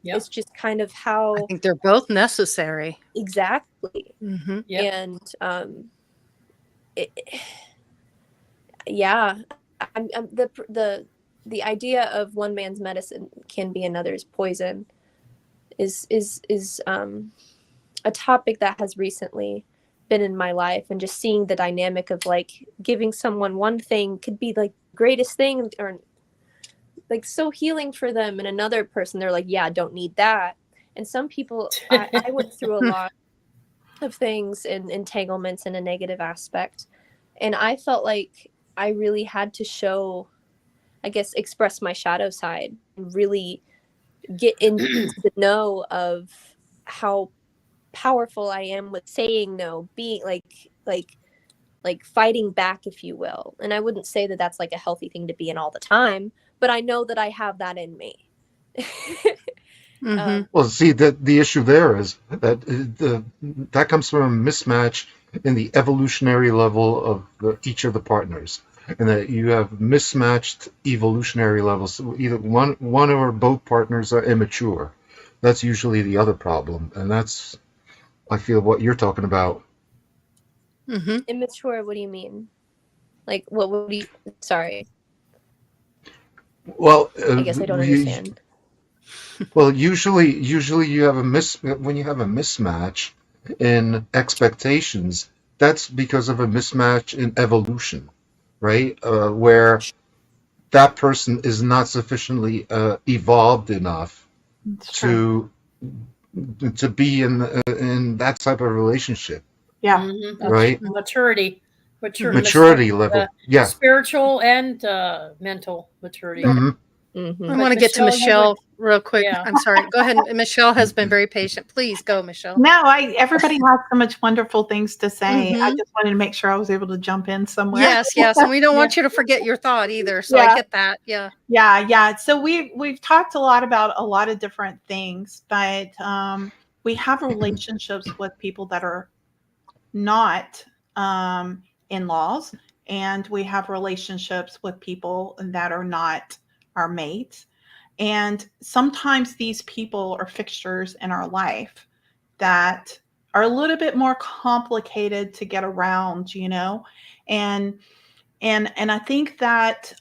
it's just kind of how I think they're both necessary. Exactly. And the idea of one man's medicine can be another's poison is a topic that has recently been in my life, and just seeing the dynamic of like giving someone one thing could be like greatest thing or like so healing for them, and another person they're like, yeah, don't need that. And some people, I went through a lot of things in entanglements in a negative aspect, and I felt like I really had to show, I guess, express my shadow side and really get into the know of how powerful I am with saying no, being like fighting back, if you will. And I wouldn't say that that's like a healthy thing to be in all the time, but I know that I have that in me. Well, see, that the issue there is that that comes from a mismatch in the evolutionary level of each of the partners, and that you have mismatched evolutionary levels. So either one or both partners are immature. That's usually the other problem, and that's, I feel, what you're talking about. Immature, what do you mean? Like, what would you, sorry. Well, I guess I don't understand. Well, usually you have when you have a mismatch in expectations, that's because of a mismatch in evolution, right? Where that person is not sufficiently evolved enough to be in that type of relationship. Yeah. Right? Maturity Level. Yeah. Spiritual and mental maturity. I want to get to Michelle real quick. Yeah. I'm sorry. Go ahead. Michelle has been very patient. Please go, Michelle. No, everybody has so much wonderful things to say. I just wanted to make sure I was able to jump in somewhere. Yes. And we don't want you to forget your thought either. So I get that. Yeah. Yeah. So we've talked a lot about a lot of different things, but we have relationships with people that are not in-laws, and we have relationships with people that are not our mates. And sometimes these people are fixtures in our life that are a little bit more complicated to get around, and I think that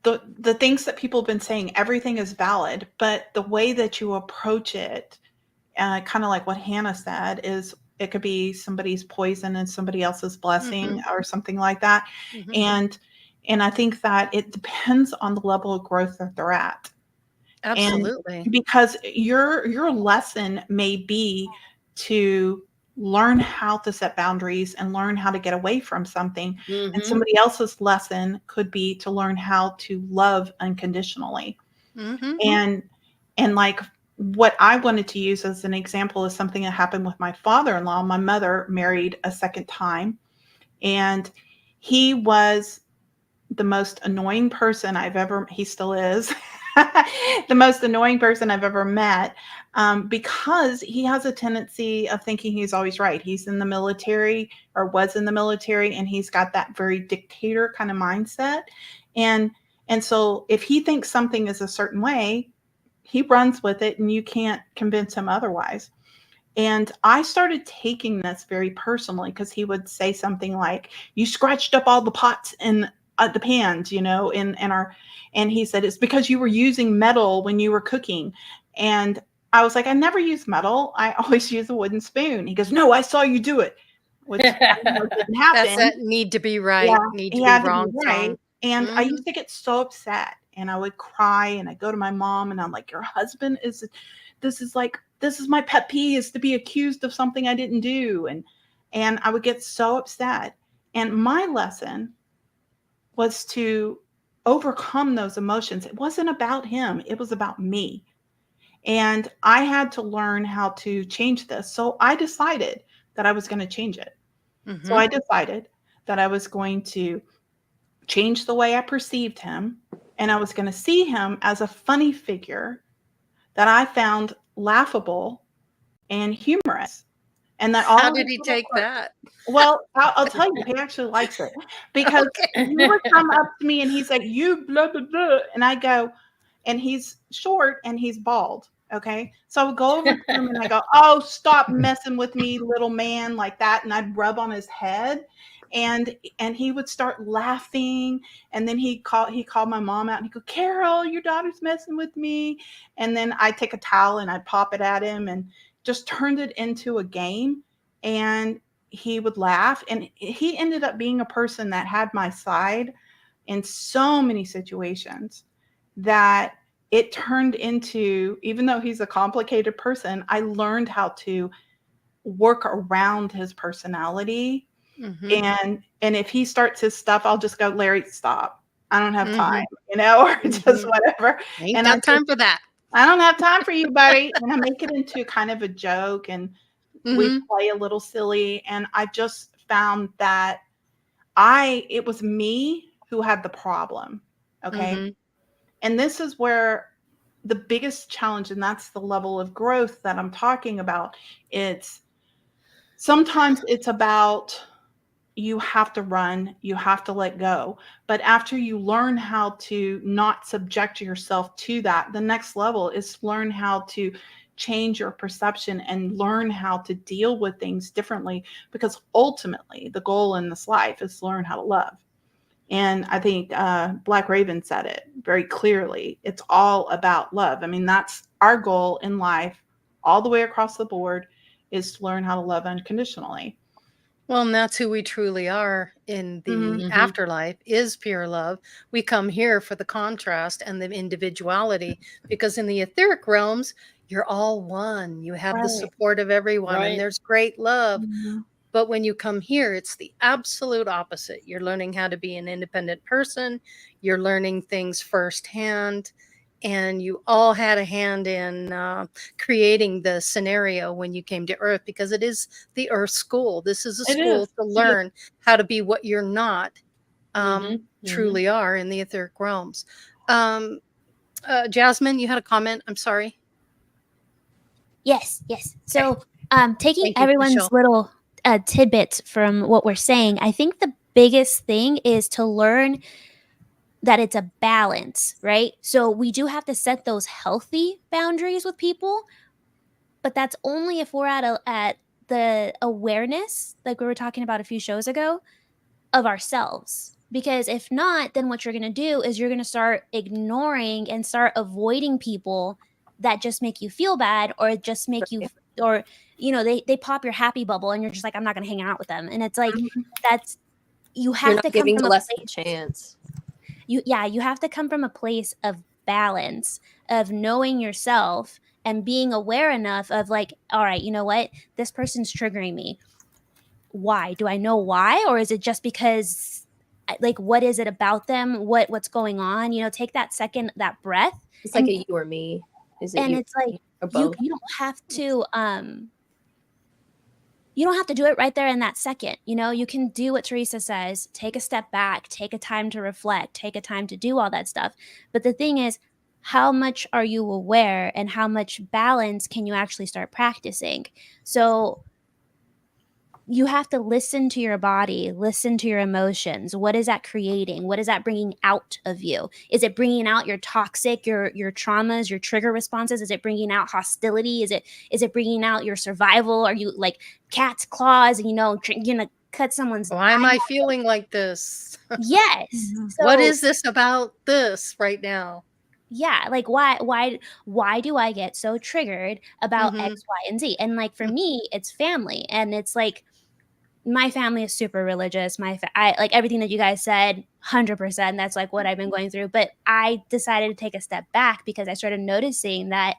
the things that people have been saying, everything is valid, but the way that you approach it, kind of like what Hannah said, is it could be somebody's poison and somebody else's blessing or something like that. And I think that it depends on the level of growth that they're at. Absolutely. And because your lesson may be to learn how to set boundaries and learn how to get away from something. And somebody else's lesson could be to learn how to love unconditionally. And like what I wanted to use as an example is something that happened with my father-in-law. My mother married a second time, and he was the most annoying person he still is, the most annoying person I've ever met, because he has a tendency of thinking he's always right. He's in the military, or was in the military, and he's got that very dictator kind of mindset. And so if he thinks something is a certain way, he runs with it, and you can't convince him otherwise. And I started taking this very personally, because he would say something like, "You scratched up all the pots and the pans, and he said, "It's because you were using metal when you were cooking." And I was like, "I never use metal. I always use a wooden spoon." He goes, "No, I saw you do it," which didn't happen. That's that need to be right. Yeah, need to be wrong. right. And I used to get so upset, and I would cry, and I go to my mom, and I'm like, "Your husband this is my pet peeve, is to be accused of something I didn't do." And I would get so upset. And my lesson was to overcome those emotions. It wasn't about him. It was about me. And I had to learn how to change this. So I decided that I was going to change it. So I decided that I was going to change the way I perceived him, and I was going to see him as a funny figure that I found laughable and humorous. And that how did he take that? Well, I'll tell you, he actually likes it, because he would come up to me and he's like, "You blah, blah, blah." And I go, and he's short and he's bald. Okay. So I would go over to him and I go, "Oh, stop messing with me, little man," like that. And I'd rub on his head, and he would start laughing. And then he called my mom out, and he'd go, "Carol, your daughter's messing with me." And then I take a towel and I'd pop it at him, and just turned it into a game. and he would laugh. And he ended up being a person that had my side in so many situations that it turned into, even though he's a complicated person, I learned how to work around his personality. And if he starts his stuff, I'll just go, Larry, stop. I don't have time, you know, or just whatever. Ain't And got time for that. I don't have time for you, buddy. And I make it into kind of a joke, and we play a little silly. And I just found that it was me who had the problem. Okay. And this is where the biggest challenge, and that's the level of growth that I'm talking about. Sometimes it's about, you have to run, you have to let go. But after you learn how to not subject yourself to that, the next level is learn how to change your perception and learn how to deal with things differently, because ultimately the goal in this life is to learn how to love. And I think Black Raven said it very clearly. It's all about love. I mean, that's our goal in life all the way across the board, is to learn how to love unconditionally. Well, and that's who we truly are in the afterlife, is pure love. We come here for the contrast and the individuality, because in the etheric realms, you're all one. You have the support of everyone, and there's great love. But when you come here, it's the absolute opposite. You're learning how to be an independent person. You're learning things firsthand. And you all had a hand in creating the scenario when you came to Earth, because it is the Earth school. This is a school to learn how to be what you're not truly are in the etheric realms. Jasmine, you had a comment. I'm sorry. Yes. So taking everyone's little tidbits from what we're saying, I think the biggest thing is to learn that it's a balance, right? So we do have to set those healthy boundaries with people, but that's only if we're at the awareness, like we were talking about a few shows ago, of ourselves. Because if not, then what you're going to do is you're going to start ignoring and start avoiding people that just make you feel bad, or just make you, or, you know, they pop your happy bubble and you're just like, I'm not going to hang out with them. And it's like, you have to come from a place, chance. you have to come from a place of balance, of knowing yourself and being aware enough of like, all right, you know what? This person's triggering me. Why? Do I know why? Or is it just because, like, what is it about them? What's going on? You know, take that second, that breath. It's like a you or me. Is it and you it's like, or both? You don't have to, you don't have to do it right there in that second. You know, you can do what Theresa says, take a step back, take a time to reflect, take a time to do all that stuff. But the thing is, how much are you aware, and how much balance can you actually start practicing? So you have to listen to your body, listen to your emotions. What is that creating? What is that bringing out of you? Is it bringing out your toxic, your traumas, your trigger responses? Is it bringing out hostility? Is it bringing out your survival? Are you like cat's claws, and, you know, you're gonna cut someone's Why am I feeling like this? Yes. So, what is this about this right now? Yeah, like why do I get so triggered about X, Y, and Z? And like for me, it's family, and it's like, my family is super religious. I like everything that you guys said, 100%. That's like what I've been going through. But I decided to take a step back because I started noticing that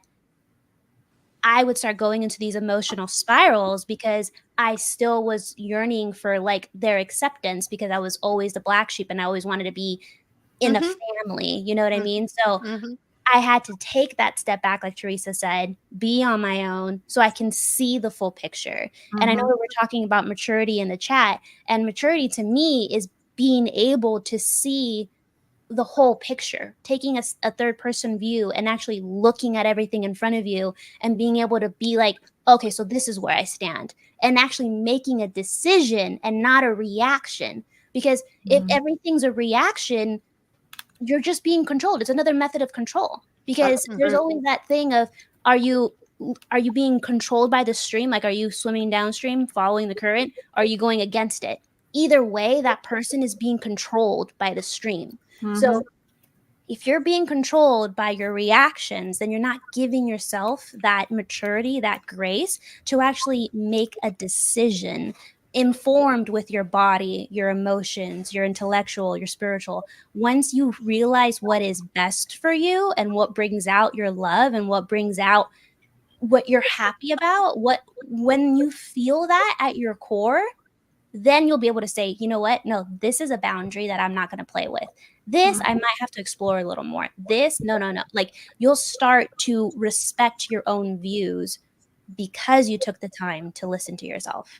I would start going into these emotional spirals, because I still was yearning for like their acceptance, because I was always the black sheep and I always wanted to be in a family. You know what I mean? So I had to take that step back, like Theresa said, be on my own so I can see the full picture. And I know that we're talking about maturity in the chat, and maturity to me is being able to see the whole picture, taking a third person view and actually looking at everything in front of you and being able to be like, okay, so this is where I stand, and actually making a decision and not a reaction. Because if everything's a reaction, you're just being controlled. It's another method of control, because there's always that thing of, are you being controlled by the stream? Like, are you swimming downstream, following the current? Are you going against it? Either way, that person is being controlled by the stream. So if you're being controlled by your reactions, then you're not giving yourself that maturity, that grace to actually make a decision informed with your body, your emotions, your intellectual, your spiritual. Once you realize what is best for you and what brings out your love and what brings out what you're happy about, when you feel that at your core, then you'll be able to say, you know what? No, this is a boundary that I'm not going to play with. This, I might have to explore a little more. This, no. Like, you'll start to respect your own views because you took the time to listen to yourself.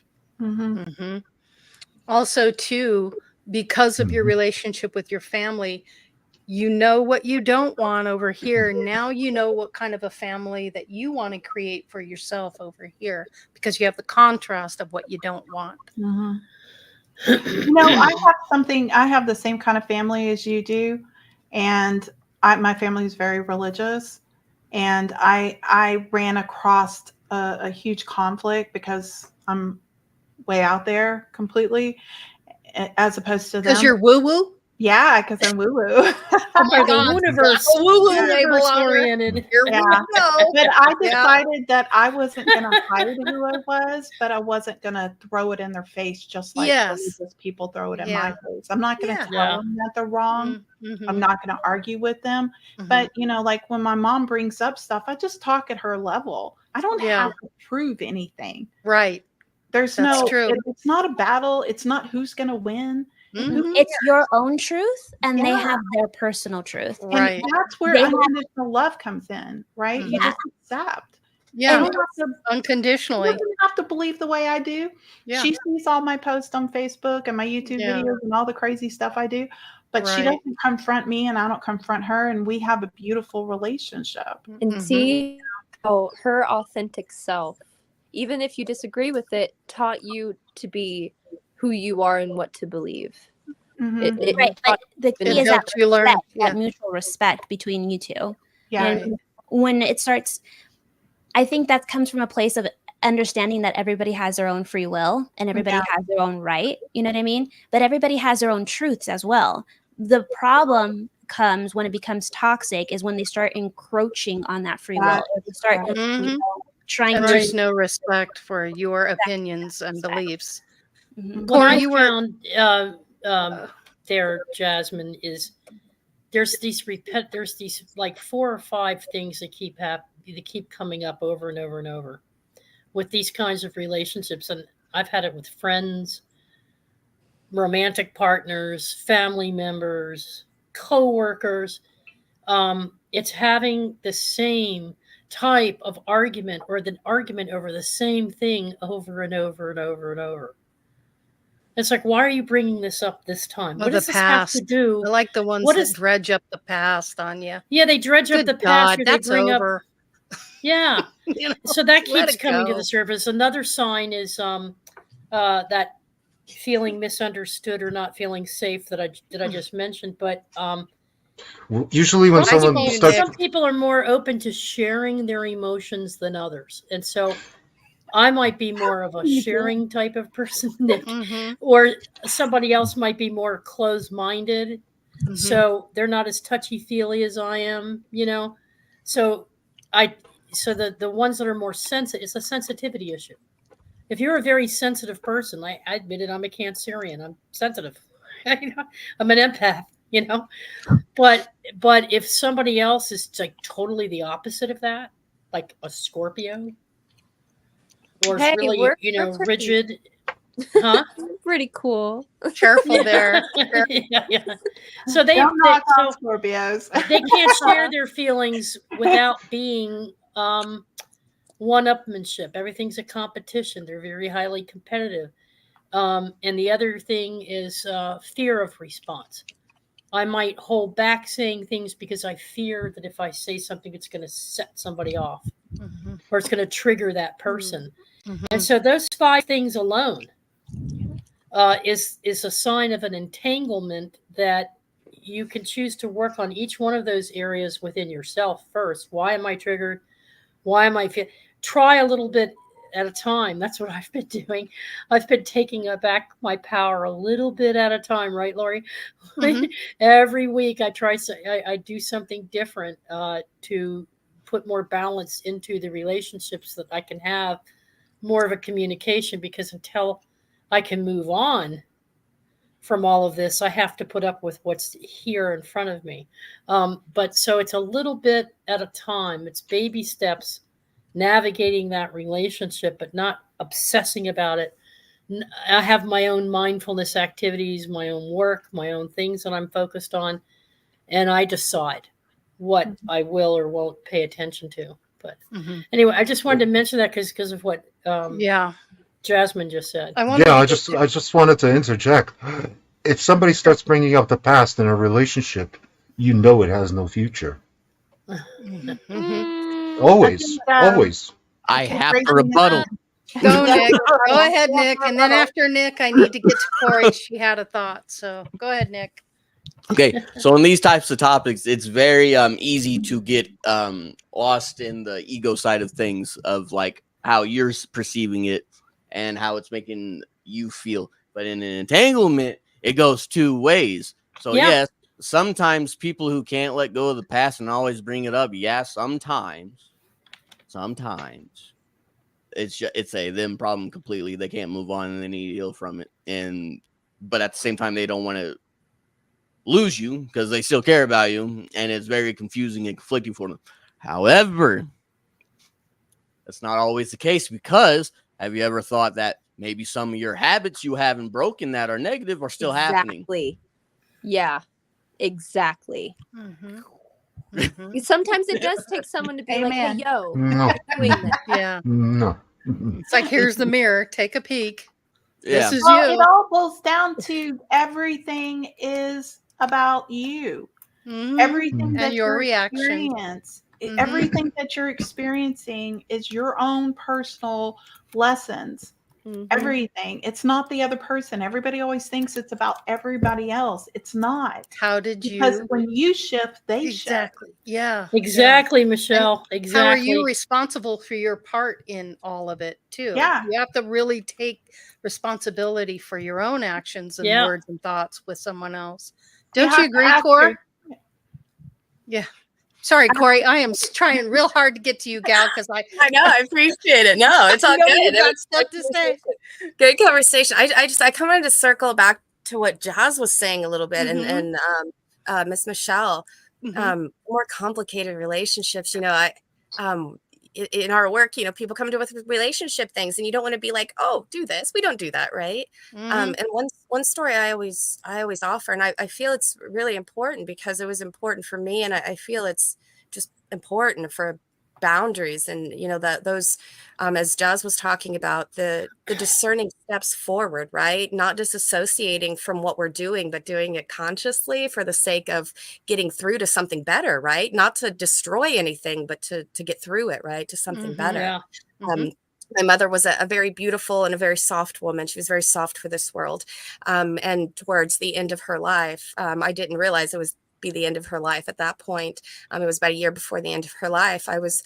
Also, too, because of your relationship with your family, you know what you don't want over here. Now you know what kind of a family that you want to create for yourself over here, because you have the contrast of what you don't want. You know, I have the same kind of family as you do, and my family is very religious, and I ran across a huge conflict because I'm way out there completely, as opposed to them. Because you're woo-woo? Yeah, because I'm woo-woo. Oh my God, universe, woo-woo label on her. oriented. Here Yeah. we go. But I decided that I wasn't going to hide who I was, but I wasn't going to throw it in their face just like religious people throw it in my face. I'm not going to tell them that they're wrong. I'm not going to argue with them. But, you know, like when my mom brings up stuff, I just talk at her level. I don't have to prove anything. Right. There's it's not a battle. It's not who's going to win. It's your own truth, and they have their personal truth. Right. And that's where unconditional love comes in, right? You just accept. Yeah. You don't have to unconditionally. You don't have to believe the way I do. Yeah. She sees all my posts on Facebook and my YouTube videos and all the crazy stuff I do, but she doesn't confront me and I don't confront her, and we have a beautiful relationship. And see how her authentic self, even if you disagree with it, taught you to be who you are and what to believe. But the key is that mutual respect between you two. Yeah. And when it starts, I think that comes from a place of understanding that everybody has their own free will and everybody has their own right. You know what I mean? But everybody has their own truths as well. The problem comes when it becomes toxic is when they start encroaching on that free will. They start trying to. There's no respect for your opinions and beliefs. What I found there, Jasmine, is there's these like 4 or 5 things that keep coming up over and over and over with these kinds of relationships, and I've had it with friends, romantic partners, family members, co-workers. It's having the same type of argument or the argument over the same thing over and over and over and over. It's like, why are you bringing this up this time? What does this have to do? I like the ones that dredge up the past on you. Yeah, they dredge up the past. That's over. Yeah. So that keeps coming to the surface. Another sign is that feeling misunderstood or not feeling safe that I just mentioned. But usually when some some people are more open to sharing their emotions than others, and so I might be more of a sharing type of person, or somebody else might be more closed-minded. So they're not as touchy-feely as I am, you know. So the ones that are more sensitive, it's a sensitivity issue. If you're a very sensitive person, I admit it, I'm a Cancerian. I'm sensitive. I'm an empath, you know. But if somebody else is like totally the opposite of that, like a Scorpio, or it's really, rigid. Huh? Pretty cool. Careful there. Yeah. So they Scorpios. They can't share their feelings without being one-upmanship. Everything's a competition. They're very highly competitive. And the other thing is fear of response. I might hold back saying things because I fear that if I say something, it's going to set somebody off, or it's going to trigger that person. And so those 5 things alone is a sign of an entanglement that you can choose to work on each one of those areas within yourself first. Why am I triggered? Why am I try a little bit at a time. That's what I've been doing. I've been taking back my power a little bit at a time, right, Laurie? Every week I try, I do something different to put more balance into the relationships that I can have, more of a communication, because until I can move on from all of this, I have to put up with what's here in front of me. But so it's a little bit at a time. It's baby steps, navigating that relationship, but not obsessing about it. I have my own mindfulness activities, my own work, my own things that I'm focused on, and I decide what I will or won't pay attention to. But anyway, I just wanted to mention that because of what Jasmine just said. I just wanted to interject. If somebody starts bringing up the past in a relationship, you know it has no future. Always. I have a rebuttal. Go, Nick. Go ahead, Nick. And then after Nick, I need to get to Corey. She had a thought. So go ahead, Nick. Okay, so in these types of topics, it's very easy to get lost in the ego side of things, of like how you're perceiving it and how it's making you feel. But in an entanglement, it goes two ways. So yes, sometimes people who can't let go of the past and always bring it up, sometimes it's a them problem completely. They can't move on and they need to heal from it. But at the same time, they don't want to lose you because they still care about you, and it's very confusing and conflicting for them. However, that's not always the case, because have you ever thought that maybe some of your habits you haven't broken that are negative are still happening? Yeah, exactly. Sometimes it does take someone to be like, hey, yo, no. doing this. Yeah. No. It's like, here's the mirror. Take a peek. Yeah. This is Well, you. it all boils down to everything is about you. Everything and that your reaction. Everything that you're experiencing is your own personal lessons. Everything. It's not the other person. Everybody always thinks it's about everybody else. It's not. How did you? Because when you shift, they shift. Yeah. Exactly, Michelle. And exactly. How are you responsible for your part in all of it too? Yeah. You have to really take responsibility for your own actions and words and thoughts with someone else. Don't you agree, Corey? Yeah. Sorry, Corey. I am trying real hard to get to you, gal, because I know. I appreciate it. No, it's all good. Got stuff to say. Good conversation. I come on to circle back to what Jazz was saying a little bit, and Miss Michelle, more complicated relationships. You know, in our work, you know, people come to us with relationship things, and you don't want to be like, oh, do this. We don't do that, right? And one story I always offer, and I feel it's really important because it was important for me, and I feel it's just important for boundaries, and you know, that those as Jazz was talking about, the discerning steps forward, right? Not disassociating from what we're doing, but doing it consciously for the sake of getting through to something better, right? Not to destroy anything, but to get through it, right? To something better. My mother was a very beautiful and a very soft woman. She was very soft for this world. And towards the end of her life, I didn't realize it was be the end of her life at that point. It was about a year before the end of her life. I was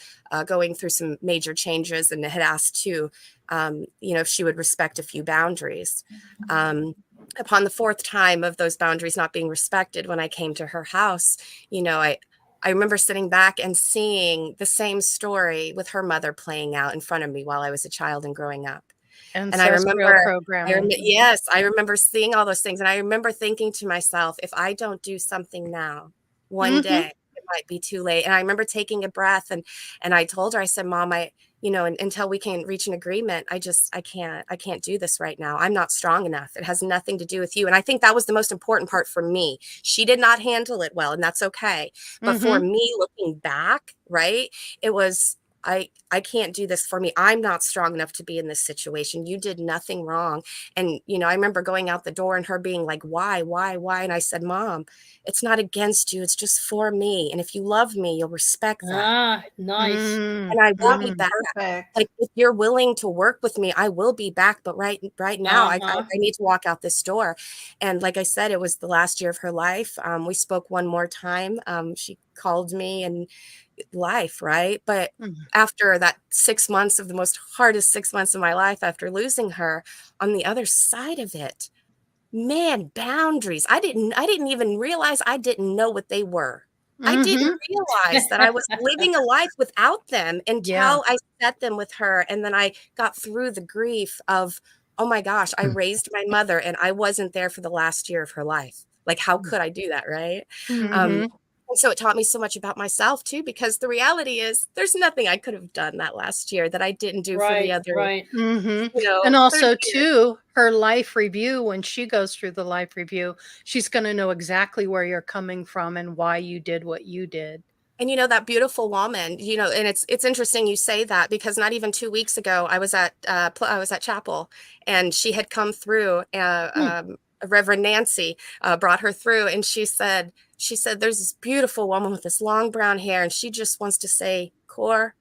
going through some major changes and had asked to, you know, if she would respect a few boundaries. Upon the fourth time of those boundaries not being respected, when I came to her house, you know, I remember sitting back and seeing the same story with her mother playing out in front of me while I was a child and growing up. And I remember, I remember seeing all those things. And I remember thinking to myself, if I don't do something now, one day it might be too late. And I remember taking a breath and I told her, I said, Mom, you know, until we can reach an agreement, I can't do this right now. I'm not strong enough. It has nothing to do with you. And I think that was the most important part for me. She did not handle it well, and that's okay. But for me, looking back, right, it was, I can't do this for me. I'm not strong enough to be in this situation. You did nothing wrong. And, you know, I remember going out the door and her being like, why? And I said, Mom, it's not against you. It's just for me. And if you love me, you'll respect that. Ah, nice. And I will be back. Like, if you're willing to work with me, I will be back. But right now, I need to walk out this door. And like I said, it was the last year of her life. We spoke one more time. She called me and life, right? But Mhm. after that 6 months of the most hardest 6 months of my life after losing her, on the other side of it, man, boundaries. I didn't even realize I didn't know what they were. I didn't Mhm. realize that I was living a life without them Yeah. until I set them with her. And then I got through the grief of, oh my gosh, I raised my mother and I wasn't there for the last year of her life. Like, how could I do that, right? Um, Mhm. and so it taught me so much about myself too, because the reality is there's nothing I could have done that last year that I didn't do for the Right, other, right. Mhm. you know, And 30 also years. too, her life review, when she goes through the life review, she's gonna know exactly where you're coming from and why you did what you did. And you know, that beautiful woman, you know, and it's interesting you say that, because not even 2 weeks ago I was at I was at chapel, and she had come through. Hmm. Reverend Nancy brought her through, and she said there's this beautiful woman with this long brown hair, and she just wants to say, Core,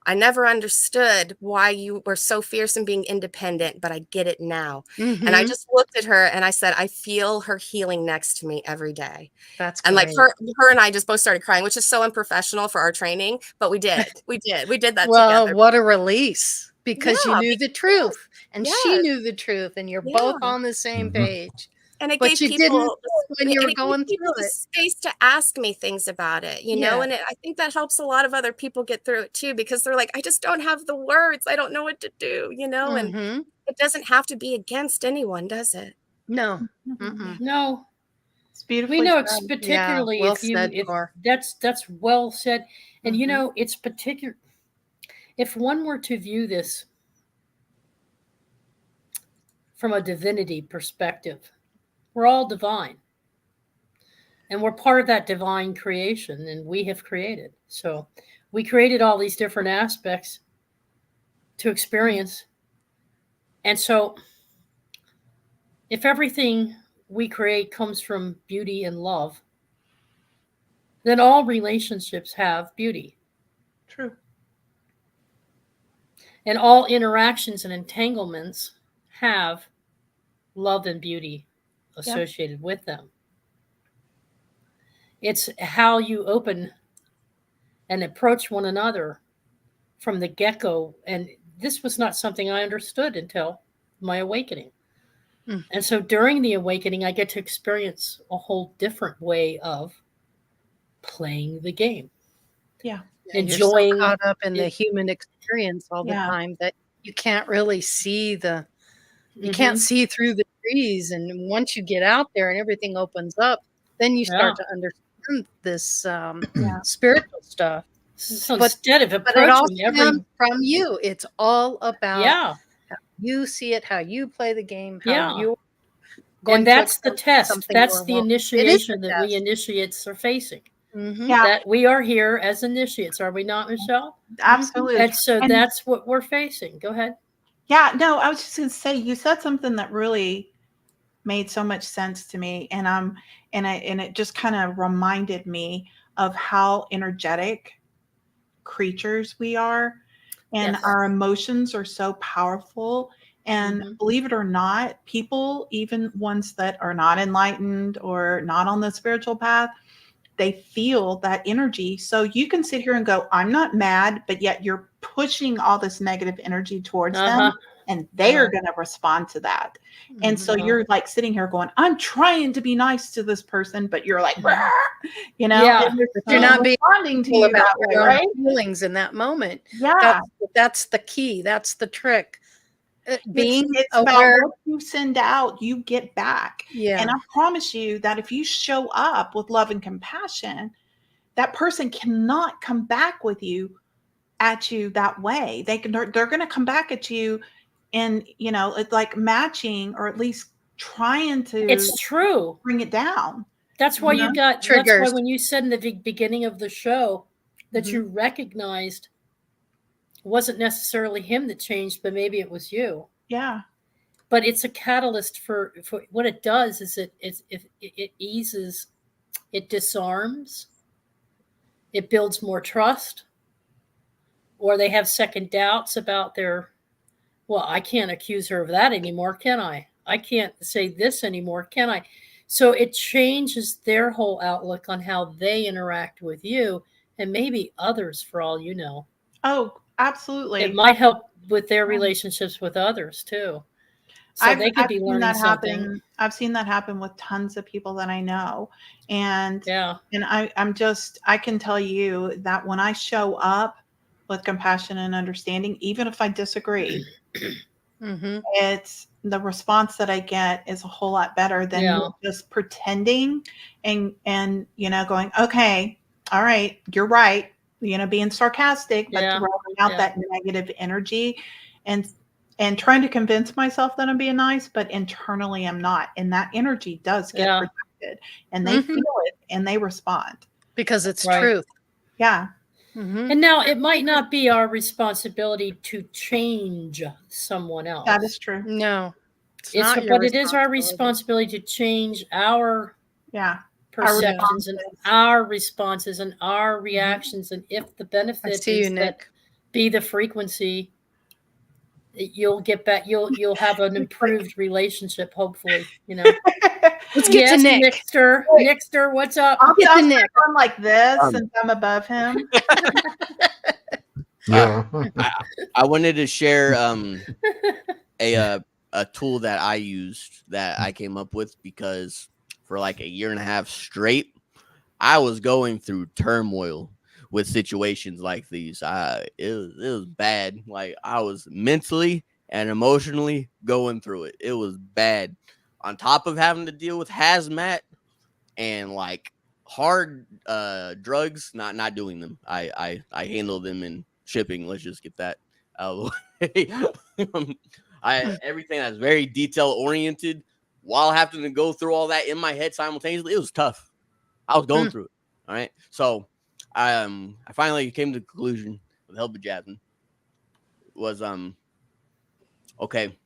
I never understood why you were so fierce in being independent, but I get it now. And I Mhm. just looked at her and I said, I feel her healing next to me every day. That's And like great. her and I just both started crying, which is so unprofessional for our training, but we did. We did that Well, together. what a release, because you Yeah, knew the truth and she yes, knew the truth and you're both yeah. on the same Mhm. page. And it But gave you didn't people know it when you were going through the it. space to ask me things about it, you know, Yeah. and I think that helps a lot of other people get through it too, because they're like, I just don't have the words. I don't know what to do, you know, and Mhm. it doesn't have to be against anyone, does it? No. Yeah. Mm-mm. No, It's we beautifully know it's said. Yeah, particularly well said, if Nor. that's well said. And you Mhm. know, it's particular if one were to view this from a divinity perspective. We're all divine, and we're part of that divine creation, and we have created. So we created all these different aspects to experience. And so if everything we create comes from beauty and love, then all relationships have beauty. True. And all interactions and entanglements have love and beauty Yeah. associated with them. It's how you open and approach one another from the get go. And this was not something I understood until my awakening. Mm. And so during the awakening, I get to experience a whole different way of playing the game, Yeah. And you're so enjoying caught up in the it. human experience all the Yeah. time that you can't really see you can't Mm-hmm. see through the trees, and once you get out there and everything opens up, then you Yeah. start to understand this, Yeah. spiritual stuff. So But instead of but it all approaching every, stems from you. It's all about yeah, how you see it, how you play the game, how yeah. you're And going to that's the approach test. something That's or the won't. It is the initiation that we test. initiates are facing. Mhm. Yeah. That we are here as initiates, are we not, Michelle? Mhm. Absolutely. And so And that's what we're facing. Go ahead. yeah, no, I was just going to say, you said something that really made so much sense to me, and it just kind of reminded me of how energetic creatures we are, and Yes. our emotions are so powerful. And Mhm. believe it or not, people, even ones that are not enlightened or not on the spiritual path, they feel that energy. So you can sit here and go, I'm not mad, but yet you're pushing all this negative energy towards them, Uh-huh. and they are Uh-huh. going to respond to that. And so Mhm. Uh-huh. you're like sitting here going, I'm trying to be nice to this person, but you're like, Mhm. and Yeah. they're But you're still not being responding to mindful you about that way, your own right? feelings in that moment. Yeah. That's the key. That's the trick. Being It's about aware. what you send out, you get back. And Yeah. I promise you that if you show up with love and compassion, that person cannot come back with you at you that way. They're going to come back at you, and it's like matching, or at least trying to It's true. bring it down. That's why You know? that's why Triggers. when you said in the beginning of the show that you Mhm. recognized it wasn't necessarily him that changed, but maybe it was you. Yeah. But it's a catalyst for what it does is it eases, it disarms, it builds more trust, or they have second doubts about their, well, I can't accuse her of that anymore, can I? I can't say this anymore, can I? So it changes their whole outlook on how they interact with you and maybe others, for all you know. Oh, absolutely. It might help with their relationships with others too. So they could be seen learning that something. happen. I've seen that happen with tons of people that I know. And Yeah. and I can tell you that when I show up with compassion and understanding, even if I disagree, it's the response that I get is a whole lot better than Yeah. me just pretending and going, okay, all right, you're right, being sarcastic, but Yeah. throwing out Yeah. that negative energy and trying to convince myself that I'm being nice, but internally I'm not. And that energy does get Yeah. projected, and they feel it and they respond. Because it's Right. truth. Yeah. And now it might not be our responsibility to change someone else. That is true. No. Not your But it is our responsibility to change our Yeah. perceptions and responses. our responses and our reactions. And if the I benefit see you, is that Nick. be the frequency, you'll get back. You'll have an improved relationship, hopefully. Let's get to Nick. Nickster. Nickster, what's up? I'll Get to start Nick. going like this since I'm above him. Yeah. I wanted to share a tool that I used that I came up with because for like a year and a half straight, I was going through turmoil with situations like these. It was bad. Like I was mentally and emotionally going through it. It was bad. On top of having to deal with hazmat and like hard drugs, not doing them. I handle them in shipping. Let's just get that out of the way. Everything that's very detail oriented while having to go through all that in my head simultaneously, it was tough. I was going through it. All right. So I finally came to the conclusion with the help of Jasmine was okay,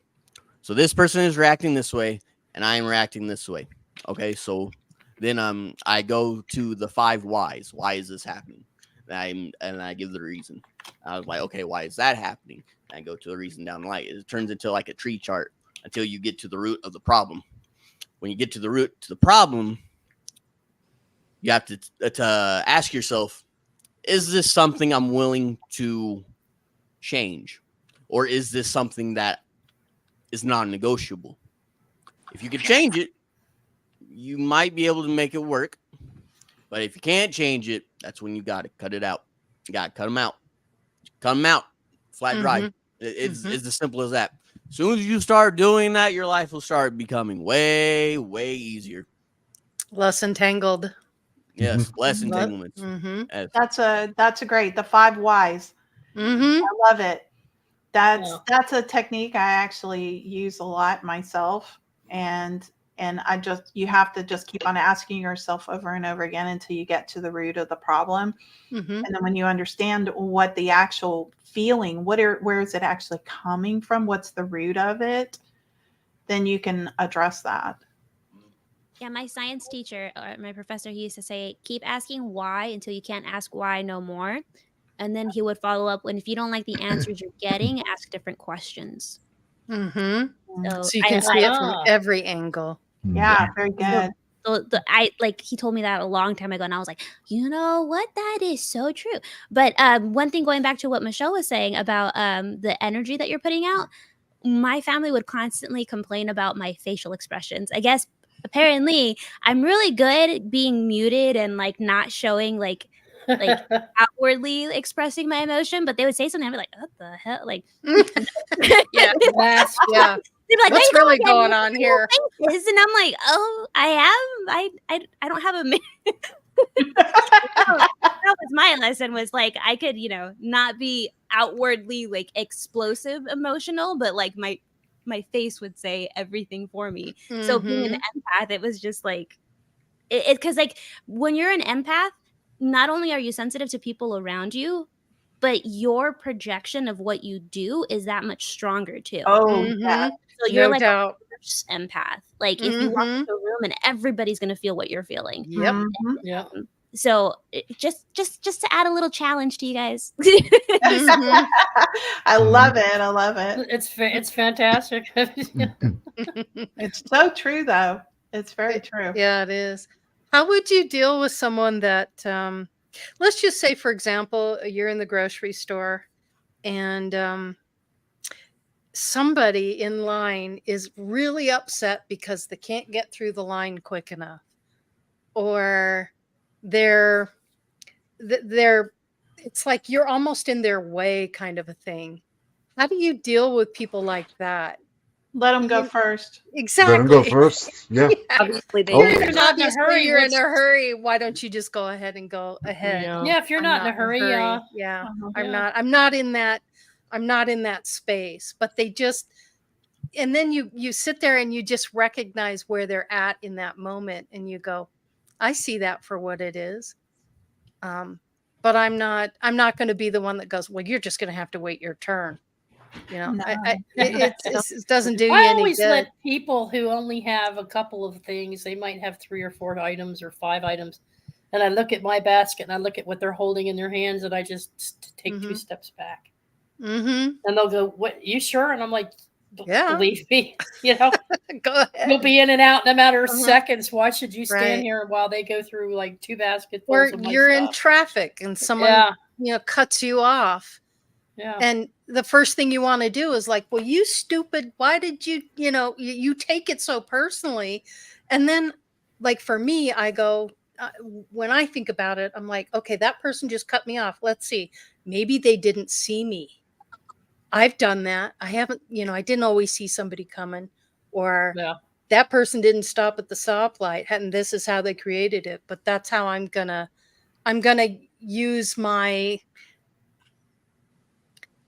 so this person is reacting this way and I am reacting this way. Okay, so then I go to the 5 whys. Why is this happening? And I give the reason. I was like, okay, why is that happening? And I go to the reason down the line. It turns into like a tree chart until you get to the root of the problem. When you get to the root to the problem, you have to ask yourself, is this something I'm willing to change? Or is this something that is non-negotiable? If you can change it, you might be able to make it work. But if you can't change it, that's when you got to cut it out. You got to cut them out. Cut them out. Flat dry. It's as simple as that. As soon as you start doing that, your life will start becoming way, way easier. Less entangled. Yes, less entanglements. That's a great, the 5 whys. I love it. That's a technique I actually use a lot myself. And you have to just keep on asking yourself over and over again until you get to the root of the problem. And then when you understand what the actual feeling, where is it actually coming from? What's the root of it? Then you can address that. Yeah, my science teacher, or my professor, he used to say, keep asking why until you can't ask why no more. And then he would follow up when, if you don't like the answers you're getting, ask different questions. So you can see it from every angle. Yeah, very good. So he told me that a long time ago, and I was like, you know what? That is so true. But one thing, going back to what Michelle was saying about the energy that you're putting out, my family would constantly complain about my facial expressions. I guess apparently I'm really good at being muted and like not showing like outwardly expressing my emotion, but they would say something, I'd be like, what the hell? Like, yeah. They'd be like, what's really going on here? Faces? And I'm like, oh, I don't have a that was my lesson, was like, I could, not be outwardly like explosive emotional, but like my face would say everything for me. So being an empath, it was just like because like when you're an empath, not only are you sensitive to people around you, but your projection of what you do is that much stronger too. Yeah. So you're like a reverse empath. Like if you walk into a room and everybody's gonna feel what you're feeling. Yep. Yeah. So just to add a little challenge to you guys. I love it. I love it. It's fantastic. It's so true, though. It's very true. Yeah, it is. How would you deal with someone that, let's just say, for example, you're in the grocery store and somebody in line is really upset because they can't get through the line quick enough, or they're they're it's like you're almost in their way kind of a thing. How do you deal with people like that? Let them go You- first. Let him go Exactly. first. Yeah. Yeah. Obviously, they Oh, If you're not in a Obviously, hurry, you're in what's a hurry. Why don't you just go ahead and go ahead? yeah? If you're I'm not in a hurry, Yeah, I'm yeah. not. I'm not in that. I'm not in that space. But they just, and then you sit there and you just recognize where they're at in that moment, and you go, I see that for what it is. But I'm not. I'm not going to be the one that goes, well, you're just going to have to wait your turn. You know, No. it doesn't do I you any always good. let people who only have a couple of things, they might have 3 or 4 items or 5 items, and I look at my basket and I look at what they're holding in their hands, and I just take 2 Mhm. steps back. Mm-hmm. And they'll go, "What? You sure?" And I'm like, Yeah. Believe me, you know, Go ahead. you'll be in and out in a matter of Uh-huh. seconds. Why should you stand Right. here while they go through like 2 basketfuls Or of my you're in stuff?" traffic and someone, Yeah, cuts you off. yeah. And the first thing you want to do is like, well, you stupid, why did you take it so personally? And then, like, for me, I go, when I think about it, I'm like, okay, that person just cut me off. Let's see. Maybe they didn't see me. I've done that. I haven't, I didn't always see somebody coming, or Yeah. that person didn't stop at the stoplight, and this is how they created it. But that's how I'm gonna use my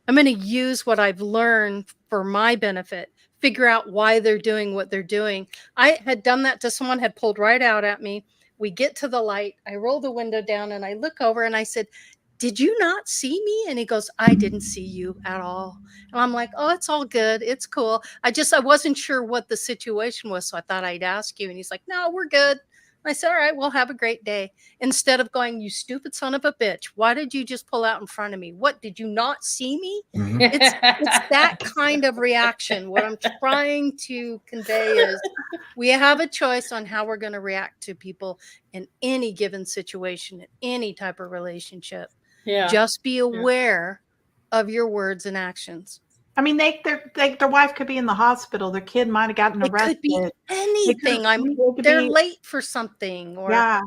I'm going to use what I've learned for my benefit, figure out why they're doing what they're doing. I had done that to someone, had pulled right out at me. We get to the light. I roll the window down and I look over and I said, did you not see me? And he goes, I didn't see you at all. And I'm like, oh, it's all good. It's cool. I wasn't sure what the situation was. So I thought I'd ask you. And he's like, no, we're good. I said, all right, well, have a great day. Instead of going, you stupid son of a bitch, why did you just pull out in front of me? What, did you not see me? mhm. It's that kind of reaction. What I'm trying to convey is we have a choice on how we're going to react to people in any given situation, in any type of relationship. Yeah. Just be aware of your words and actions. I mean, their wife could be in the hospital. Their kid might have gotten It arrested. could be anything. They're late for something, or Yeah.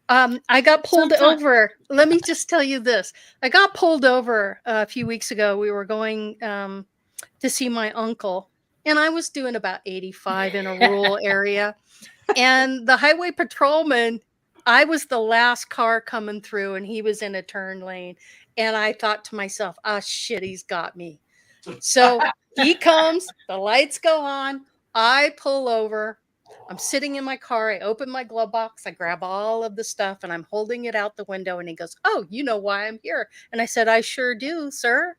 I got pulled Sometimes- over. Let me just tell you this. I got pulled over a few weeks ago. We were going to see my uncle, and I was doing about 85 in a rural area. And the highway patrolman, I was the last car coming through, and he was in a turn lane. And I thought to myself, ah, shit, he's got me. So he comes, the lights go on, I pull over. I'm sitting in my car. I open my glove box. I grab all of the stuff and I'm holding it out the window. And he goes, oh, you know why I'm here? And I said, I sure do, sir.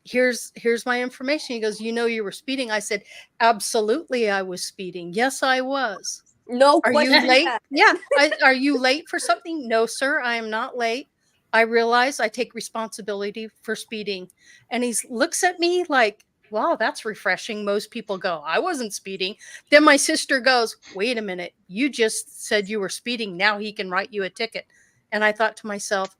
Here's my information. He goes, you know, you were speeding. I said, absolutely, I was speeding. Yes, I was. No Are you question late? asked. Yeah. Are you late for something? No, sir, I am not late. I realize I take responsibility for speeding. And he looks at me like, wow, that's refreshing. Most people go, I wasn't speeding. Then my sister goes, wait a minute. You just said you were speeding. Now he can write you a ticket. And I thought to myself,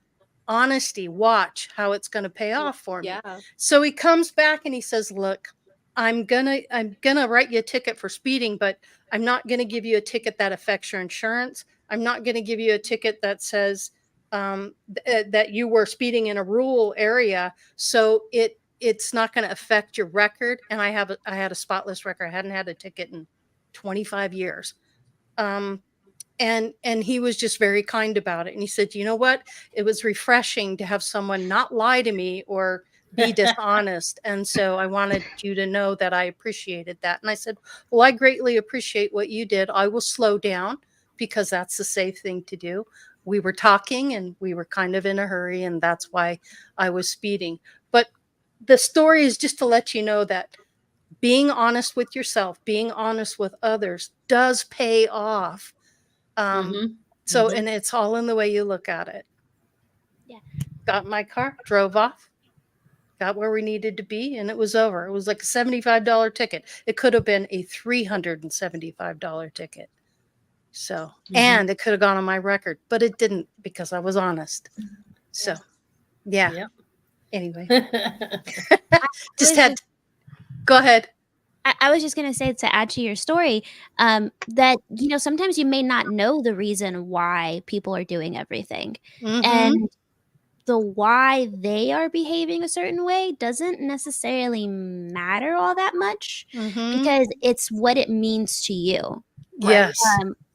honesty, watch how it's going to pay off for me. Yeah. So he comes back and he says, look, I'm gonna write you a ticket for speeding, but I'm not gonna give you a ticket that affects your insurance. I'm not gonna give you a ticket that says that you were speeding in a rural area. So it's not gonna affect your record. And I had a spotless record. I hadn't had a ticket in 25 years. And he was just very kind about it. And he said, you know what? It was refreshing to have someone not lie to me or be dishonest. And so I wanted you to know that I appreciated that. And I said, well, I greatly appreciate what you did. I will slow down because that's the safe thing to do. We were talking and we were kind of in a hurry, and that's why I was speeding. But the story is just to let you know that being honest with yourself, being honest with others does pay off. So, and it's all in the way you look at it. Yeah. Got in my car, drove off, got where we needed to be, and it was over. It was like a $75 ticket. It could have been a $375 ticket. So, and it could have gone on my record, but it didn't because I was honest. So, yeah. Yep. Anyway, was go ahead. I was just going to say, to add to your story, that, you know, sometimes you may not know the reason why people are doing everything. And the why they are behaving a certain way doesn't necessarily matter all that much, because it's what it means to you. Yes.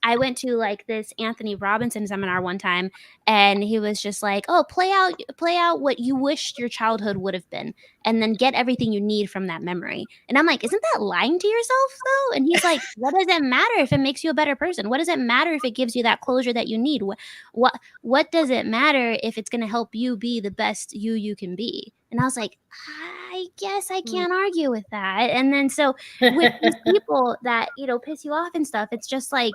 I went to like this Anthony Robinson seminar one time, and he was just like, "Oh, play out what you wished your childhood would have been, and then get everything you need from that memory." And I'm like, "Isn't that lying to yourself though?" And he's like, "What does it matter if it makes you a better person? What does it matter if it gives you that closure that you need? What does it matter if it's going to help you be the best you can be?" And I was like, I guess I can't argue with that. And then so with these people that, you know, piss you off and stuff, it's just like,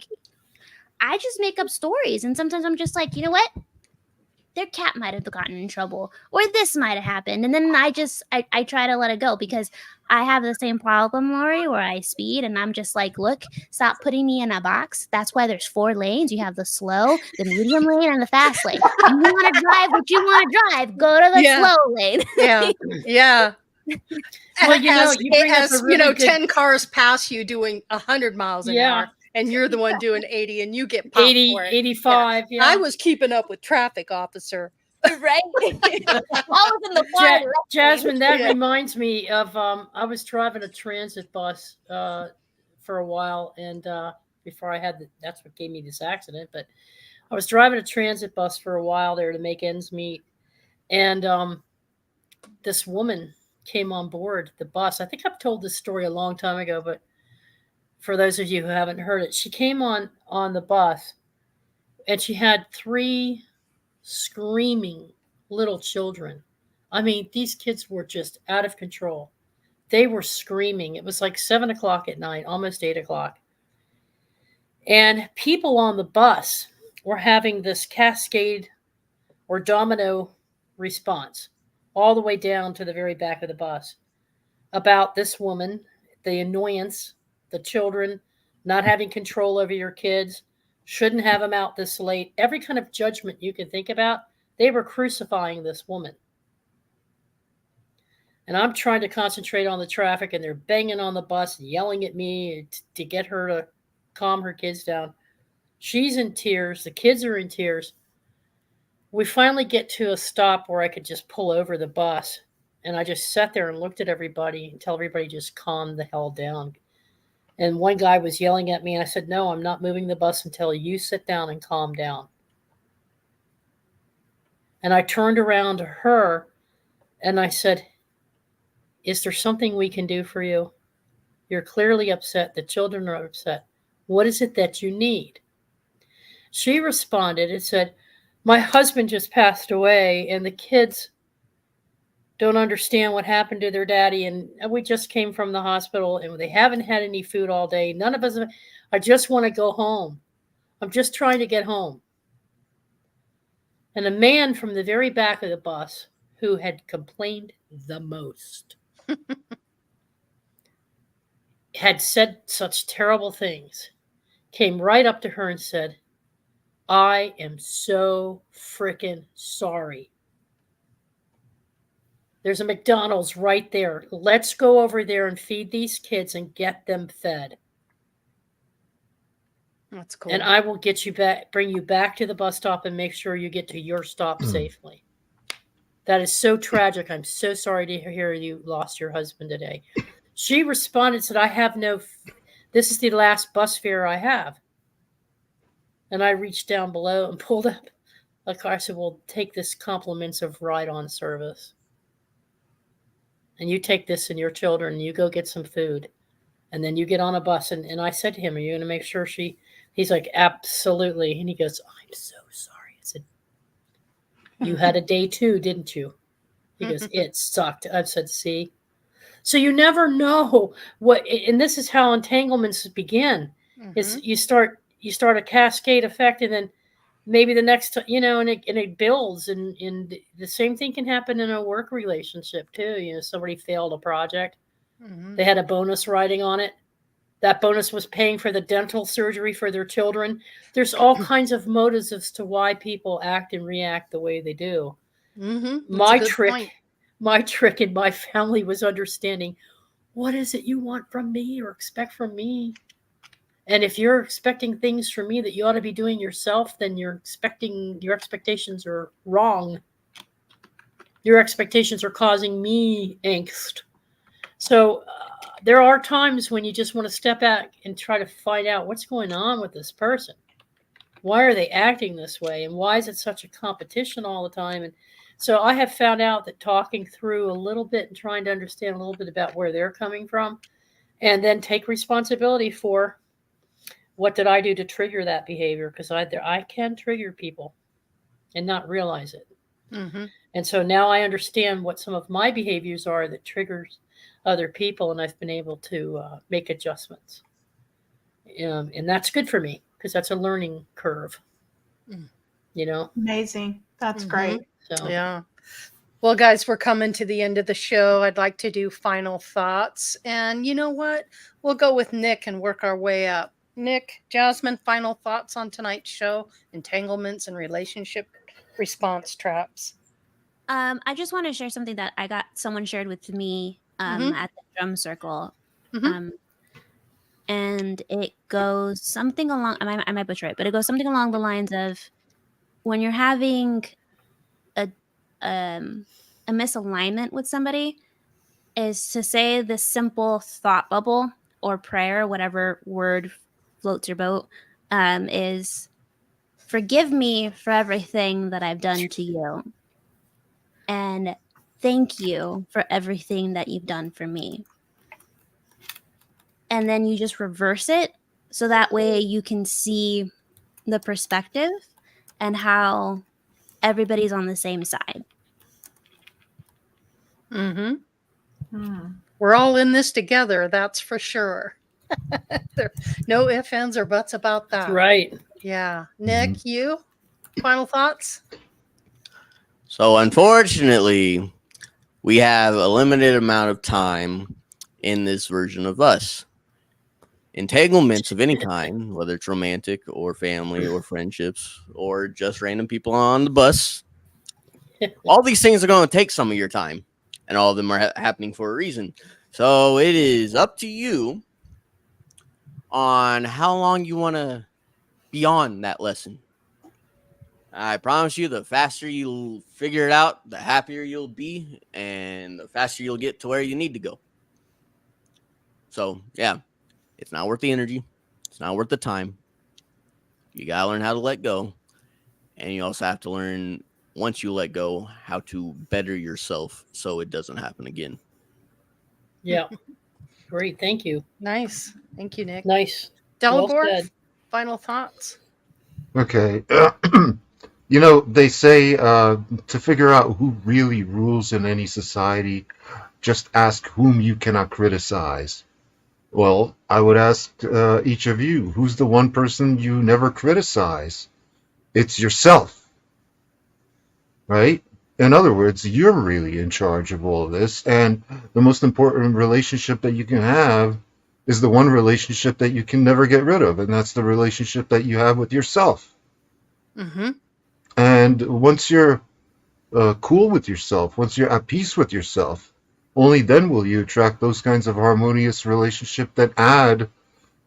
I just make up stories. And sometimes I'm just like, you know what? Their cat might have gotten in trouble, or this might have happened. And then I try to let it go, because I have the same problem, Laurie, where I speed and I'm just like, look, stop putting me in a box. That's why there's 4 lanes. You have the slow, the medium lane, and the fast lane. You want to drive what you want to drive, go to the slow lane. Yeah. Yeah. Well, you know, you bring up a really good- 10 cars pass you doing 100 miles an hour, and you're the one doing 80, and you get popped 80, for it. 85. Yeah. I was keeping up with traffic, officer. Right? Always in the far left Jasmine, that Yeah. reminds me of I was driving a transit bus for a while, and before I had that's what gave me this accident. But I was driving a transit bus for a while there to make ends meet, and this woman came on board the bus. I think I've told this story a long time ago, but for those of you who haven't heard it, she came on the bus, and she had 3 screaming little children. I mean, these kids were just out of control. They were screaming. It was like 7 o'clock at night, almost 8 o'clock. And people on the bus were having this cascade or domino response all the way down to the very back of the bus about this woman, the annoyance, the children, not having control over your kids, shouldn't have them out this late. Every kind of judgment you can think about, they were crucifying this woman. And I'm trying to concentrate on the traffic, and they're banging on the bus and yelling at me to get her to calm her kids down. She's in tears. The kids are in tears. We finally get to a stop where I could just pull over the bus. And I just sat there and looked at everybody until everybody just calmed the hell down. And one guy was yelling at me, and I said, "No, I'm not moving the bus until you sit down and calm down." And I turned around to her and I said, "Is there something we can do for you? You're clearly upset. The children are upset. What is it that you need?" She responded and said, "My husband just passed away, and the kids don't understand what happened to their daddy, and we just came from the hospital, and they haven't had any food all day. None of us, I just want to go home. I'm just trying to get home." And a man from the very back of the bus, who had complained the most, had said such terrible things, came right up to her and said, "I am so freaking sorry. There's a McDonald's right there. Let's go over there and feed these kids and get them fed. That's cool. And I will get you back, bring you back to the bus stop, and make sure you get to your stop safely." That is so tragic. I'm so sorry to hear you lost your husband today. She responded and said, this is the last bus fare I have. And I reached down below and pulled up a car. I said, "Well, take this compliments of ride-on service. And you take this and your children, and you go get some food. And then you get on a bus." And I said to him, "Are you going to make sure he's like, "Absolutely." And he goes, "I'm so sorry." I said, "You had a day too, didn't you?" He goes, "It sucked." I said, "See?" So you never know and this is how entanglements begin. It's you start a cascade effect, and then maybe the next you know, and it builds, and the same thing can happen in a work relationship too. You know, somebody failed a project, they had a bonus riding on it. That bonus was paying for the dental surgery for their children. There's all kinds of motives as to why people act and react the way they do. My trick in my family was understanding, what is it you want from me or expect from me? And if you're expecting things from me that you ought to be doing yourself, then your expectations are wrong. Your expectations are causing me angst. So there are times when you just want to step back and try to find out what's going on with this person. Why are they acting this way? And why is it such a competition all the time? And so I have found out that talking through a little bit and trying to understand a little bit about where they're coming from, and then take responsibility for what did I do to trigger that behavior? Because I can trigger people and not realize it. And so now I understand what some of my behaviors are that triggers other people, and I've been able to make adjustments. And that's good for me because that's a learning curve. You know? Amazing. That's great. So Yeah. Well, guys, we're coming to the end of the show. I'd like to do final thoughts. And you know what? We'll go with Nick and work our way up. Nick, Jasmine, final thoughts on tonight's show, entanglements and relationship response traps. I just want to share something that someone shared with me at the drum circle. And it goes something along, I might butcher it, but it goes something along the lines of, when you're having a misalignment with somebody, is to say this simple thought bubble or prayer, whatever word floats your boat, is forgive me for everything that I've done to you. And thank you for everything that you've done for me. And then you just reverse it, so that way you can see the perspective and how everybody's on the same side. We're all in this together, that's for sure. There, no ifs, ands, or buts about that. right. Yeah. Nick, you? Final thoughts? So unfortunately, we have a limited amount of time in this version of us. Entanglements of any kind, whether it's romantic or family or friendships or just random people on the bus, all these things are going to take some of your time, and all of them are happening for a reason. So it is up to you on how long you want to be on that lesson. I promise you, the faster you figure it out, the happier you'll be, and the faster you'll get to where you need to go. So, yeah, it's not worth the energy. It's not worth the time. You got to learn how to let go. And you also have to learn, once you let go, how to better yourself so it doesn't happen again. Yeah. Great. Thank you. Nice. Thank you, Nick. Nice. Delabor, Well said. final thoughts? Okay. You know, they say to figure out who really rules in any society, just ask whom you cannot criticize. Well, I would ask each of you, who's the one person you never criticize? It's yourself, right? In other words, you're really in charge of all of this, and the most important relationship that you can have is the one relationship that you can never get rid of, and that's the relationship that you have with yourself. And once you're cool with yourself, once you're at peace with yourself, only then will you attract those kinds of harmonious relationships that add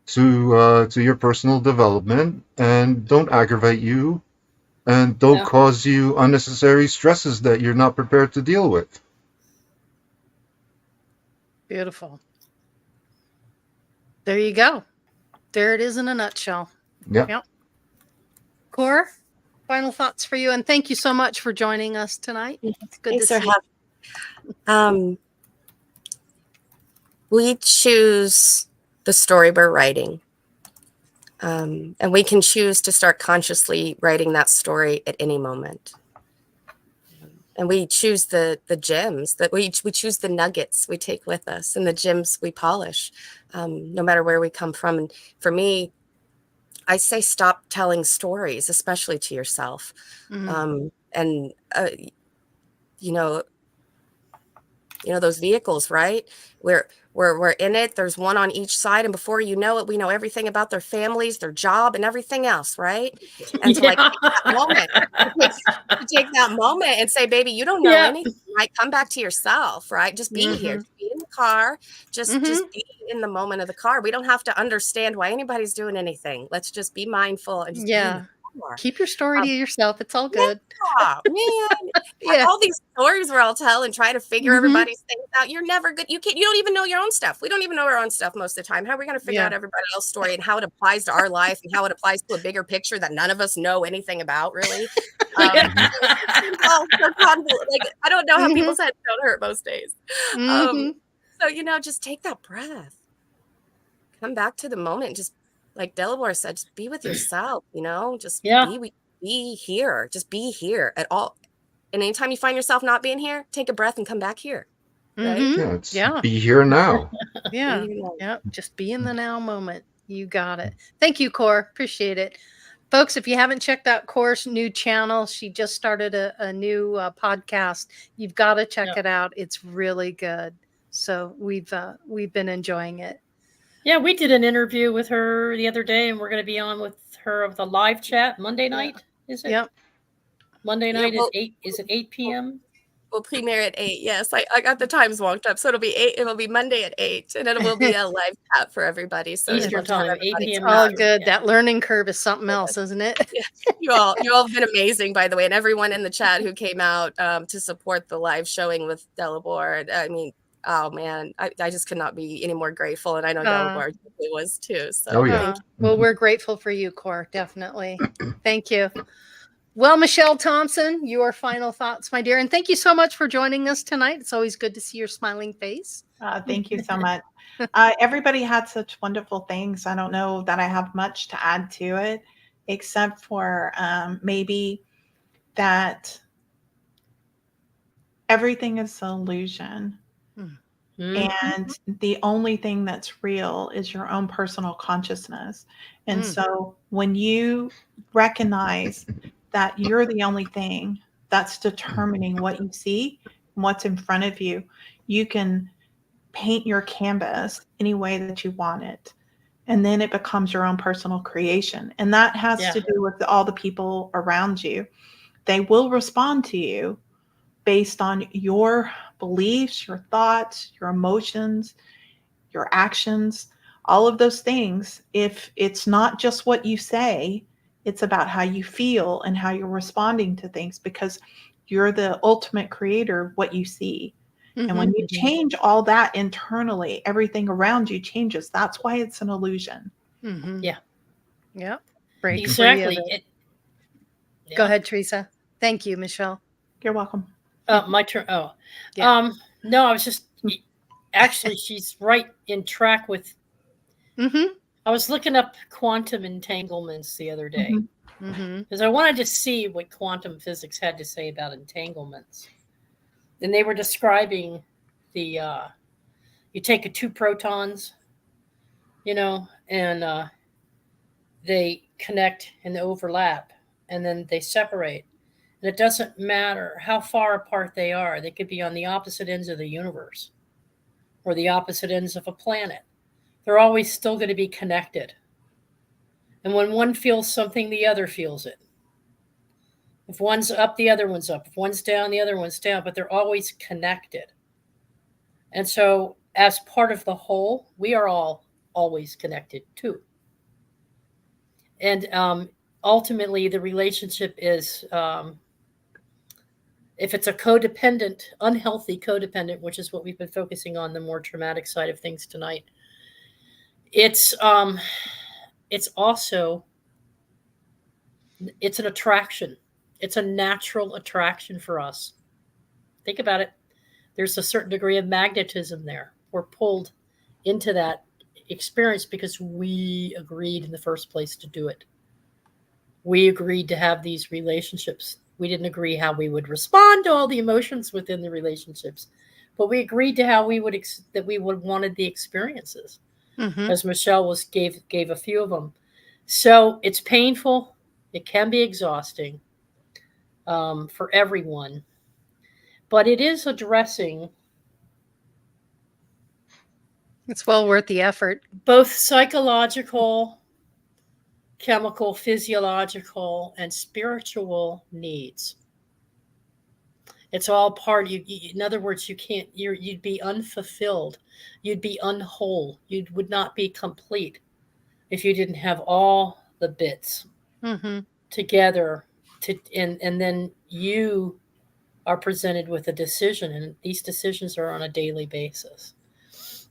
to your personal development and don't aggravate you and don't cause you unnecessary stresses that you're not prepared to deal with. Beautiful. There you go. There it is in a nutshell. Yeah. Cor, final thoughts for you, and thank you so much for joining us tonight. It's good Thanks to for see having. We choose the story we're writing, and we can choose to start consciously writing that story at any moment. And we choose the gems that we choose, the nuggets we take with us, and the gems we polish, no matter where we come from. And for me, I say stop telling stories, especially to yourself. And you know, those vehicles, right? We're in it. There's one on each side, and before you know it, we know everything about their families, their job, and everything else, right? And to like take that moment, to take that moment and say, baby, you don't know anything, right? Come back to yourself, right? Just be here. Just be in the car. Just be in the moment of the car. We don't have to understand why anybody's doing anything. Let's just be mindful and just be in the car. Keep your story to yourself. It's all good. Yeah, man. All these stories we're all telling, try to figure everybody's things out. You're never good. You don't even know your own stuff. We don't even know our own stuff most of the time. How are we going to figure out everybody else's story and how it applies to our life and how it applies to a bigger picture that none of us know anything about, really? Like, I don't know how people's heads don't hurt most days. So, just take that breath. Come back to the moment. Just like Delabore said, just be with yourself, just be here. Just be here at all. And anytime you find yourself not being here, take a breath and come back here. Right? Be here now. Just be in the now moment. You got it. Thank you, Cor. Appreciate it. Folks, if you haven't checked out Cor's new channel, she just started a new podcast. You've got to check it out. It's really good. So we've been enjoying it. Yeah, we did an interview with her the other day, and we're going to be on with her of the live chat Monday night. Is it? Yep. Monday night is 8. Is it 8 p.m.? We'll premiere at 8. Yes, I got the times walked up, so it'll be 8. It'll be Monday at 8, and it will be a live chat for everybody. So Eastern time, 8 p.m. Oh, good. That learning curve is something else, isn't it? You all have been amazing, by the way, and everyone in the chat who came out to support the live showing with Delabore. I mean, oh man, I just could not be any more grateful, and I know Delabore was too. So thank you. Well, we're grateful for you, Cor. Definitely. Thank you. Well, Michelle Thompson, your final thoughts, my dear, and thank you so much for joining us tonight. It's always good to see your smiling face. Thank you so much. Everybody had such wonderful things. I don't know that I have much to add to it, except for maybe that everything is an illusion. And the only thing that's real is your own personal consciousness. And so when you recognize that you're the only thing that's determining what you see and what's in front of you, you can paint your canvas any way that you want it. And then it becomes your own personal creation. And that has to do with all the people around you. They will respond to you based on your beliefs, your thoughts, your emotions, your actions, all of those things. If it's not just what you say, it's about how you feel and how you're responding to things, because you're the ultimate creator of what you see. And when you change all that internally, everything around you changes. That's why it's an illusion. Yeah. Break exactly. Go ahead, Theresa. Thank you, Michelle. You're welcome. My turn. Oh, no, I was just actually, she's right in track with. I was looking up quantum entanglements the other day because I wanted to see what quantum physics had to say about entanglements. And they were describing the you take 2 protons, and they connect and overlap, and then they separate. And it doesn't matter how far apart they are. They could be on the opposite ends of the universe or the opposite ends of a planet. They're always still going to be connected. And when one feels something, the other feels it. If one's up, the other one's up. If one's down, the other one's down. But they're always connected. And so as part of the whole, we are all always connected too. And ultimately, the relationship is, if it's a codependent, unhealthy codependent, which is what we've been focusing on, the more traumatic side of things tonight, it's also, it's an attraction. It's a natural attraction for us. Think about it. There's a certain degree of magnetism there. We're pulled into that experience because we agreed in the first place to do it. We agreed to have these relationships. We didn't agree how we would respond to all the emotions within the relationships, but we agreed to how we would wanted the experiences. As Michelle gave a few of them. So it's painful. It can be exhausting for everyone. But it is addressing It's well worth the effort. both psychological, chemical, physiological, and spiritual needs. It's all part. In other words, you'd be unfulfilled. You'd be unwhole. You would not be complete if you didn't have all the bits together. And then you are presented with a decision, and these decisions are on a daily basis.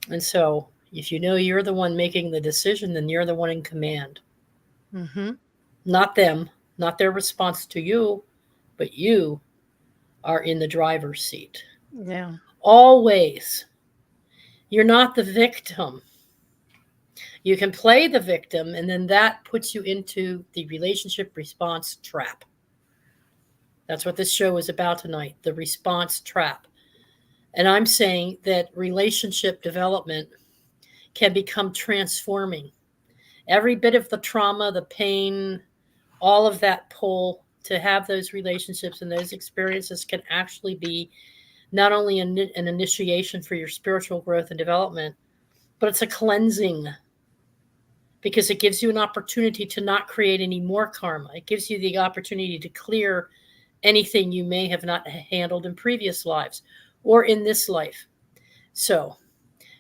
And so if you know you're the one making the decision, then you're the one in command. Not them, not their response to you, but you are in the driver's seat. Yeah. Always. You're not the victim. You can play the victim, and then that puts you into the relationship response trap. That's what this show is about tonight, the response trap. And I'm saying that relationship development can become transforming. Every bit of the trauma, the pain, all of that pull to have those relationships and those experiences can actually be not only an initiation for your spiritual growth and development, but it's a cleansing, because it gives you an opportunity to not create any more karma. It gives you the opportunity to clear anything you may have not handled in previous lives or in this life. So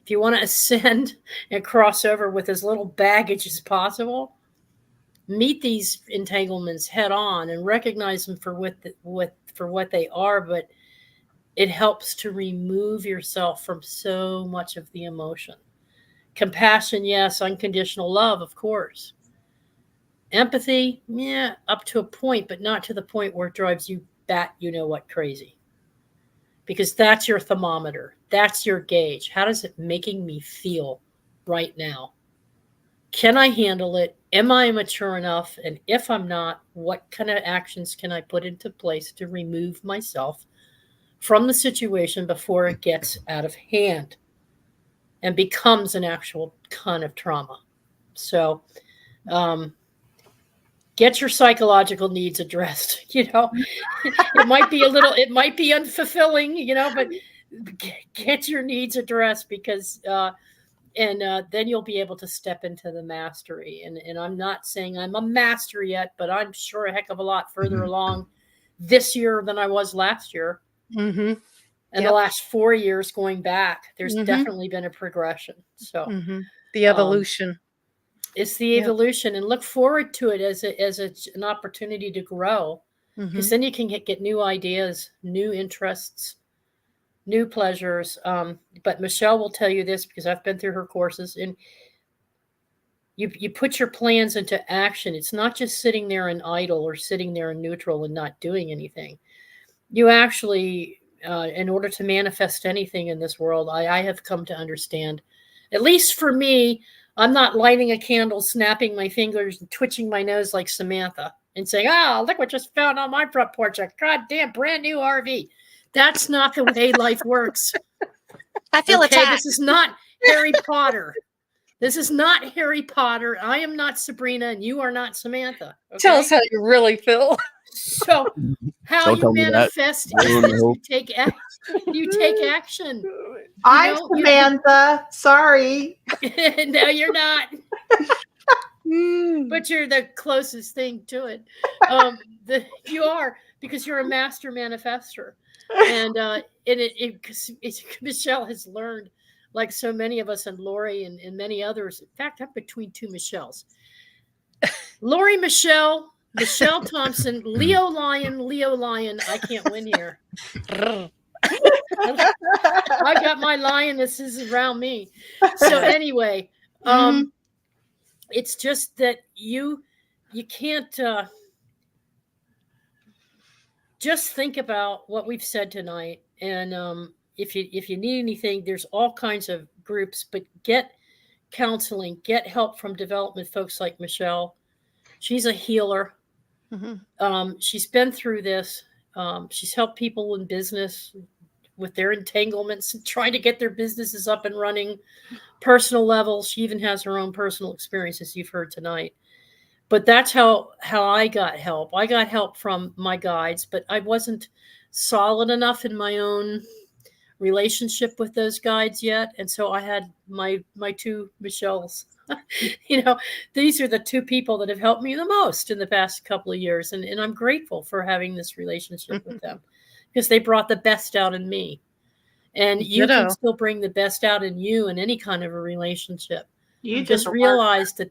if you want to ascend and cross over with as little baggage as possible, meet these entanglements head on and recognize them for what they are, but it helps to remove yourself from so much of the emotion. Compassion, yes. Unconditional love, of course. Empathy, yeah, up to a point, but not to the point where it drives you bat you know what crazy. Because that's your thermometer. That's your gauge. How does it making me feel right now? Can I handle it? Am I mature enough? And if I'm not, what kind of actions can I put into place to remove myself from the situation before it gets out of hand and becomes an actual kind of trauma? So get your psychological needs addressed. It might be it might be unfulfilling, but get your needs addressed, because then you'll be able to step into the mastery. And I'm not saying I'm a master yet, but I'm sure a heck of a lot further along this year than I was last year. And the last 4 years going back, there's definitely been a progression. So the evolution. It's the evolution, and look forward to it as an opportunity to grow, because then you can get new ideas, new interests, new pleasures. But Michelle will tell you this, because I've been through her courses, and you put your plans into action. It's not just sitting there in idle or sitting there in neutral and not doing anything. You actually, in order to manifest anything in this world, I have come to understand, at least for me, I'm not lighting a candle, snapping my fingers, and twitching my nose like Samantha and saying, look what just found on my front porch, a goddamn brand new RV. That's not the way life works. I feel attacked. This is not Harry Potter. This is not Harry Potter. I am not Sabrina, and you are not Samantha. Okay? Tell us how you really feel. So how you manifest is you take action. I'm Samantha. Sorry. No, you're not. But you're the closest thing to it. You are, because you're a master manifester. And Michelle has learned, like so many of us, and Laurie and many others. In fact, I'm between two Michelles. Laurie Michelle Thompson, Leo Lion. I can't win here. I got my lionesses around me. So anyway, it's just that you can't just think about what we've said tonight. And if you need anything, there's all kinds of groups, but get counseling, get help from development folks like Michelle. She's a healer. She's been through this. She's helped people in business with their entanglements and trying to get their businesses up and running, personal levels. She even has her own personal experiences you've heard tonight. but that's how I got help. I got help from my guides, but I wasn't solid enough in my own relationship with those guides yet, and so I had my two Michelles. You know, these are the two people that have helped me the most in the past couple of years, and I'm grateful for having this relationship with them because they brought the best out in me. And you can still bring the best out in you in any kind of a relationship. You Just did the realize that,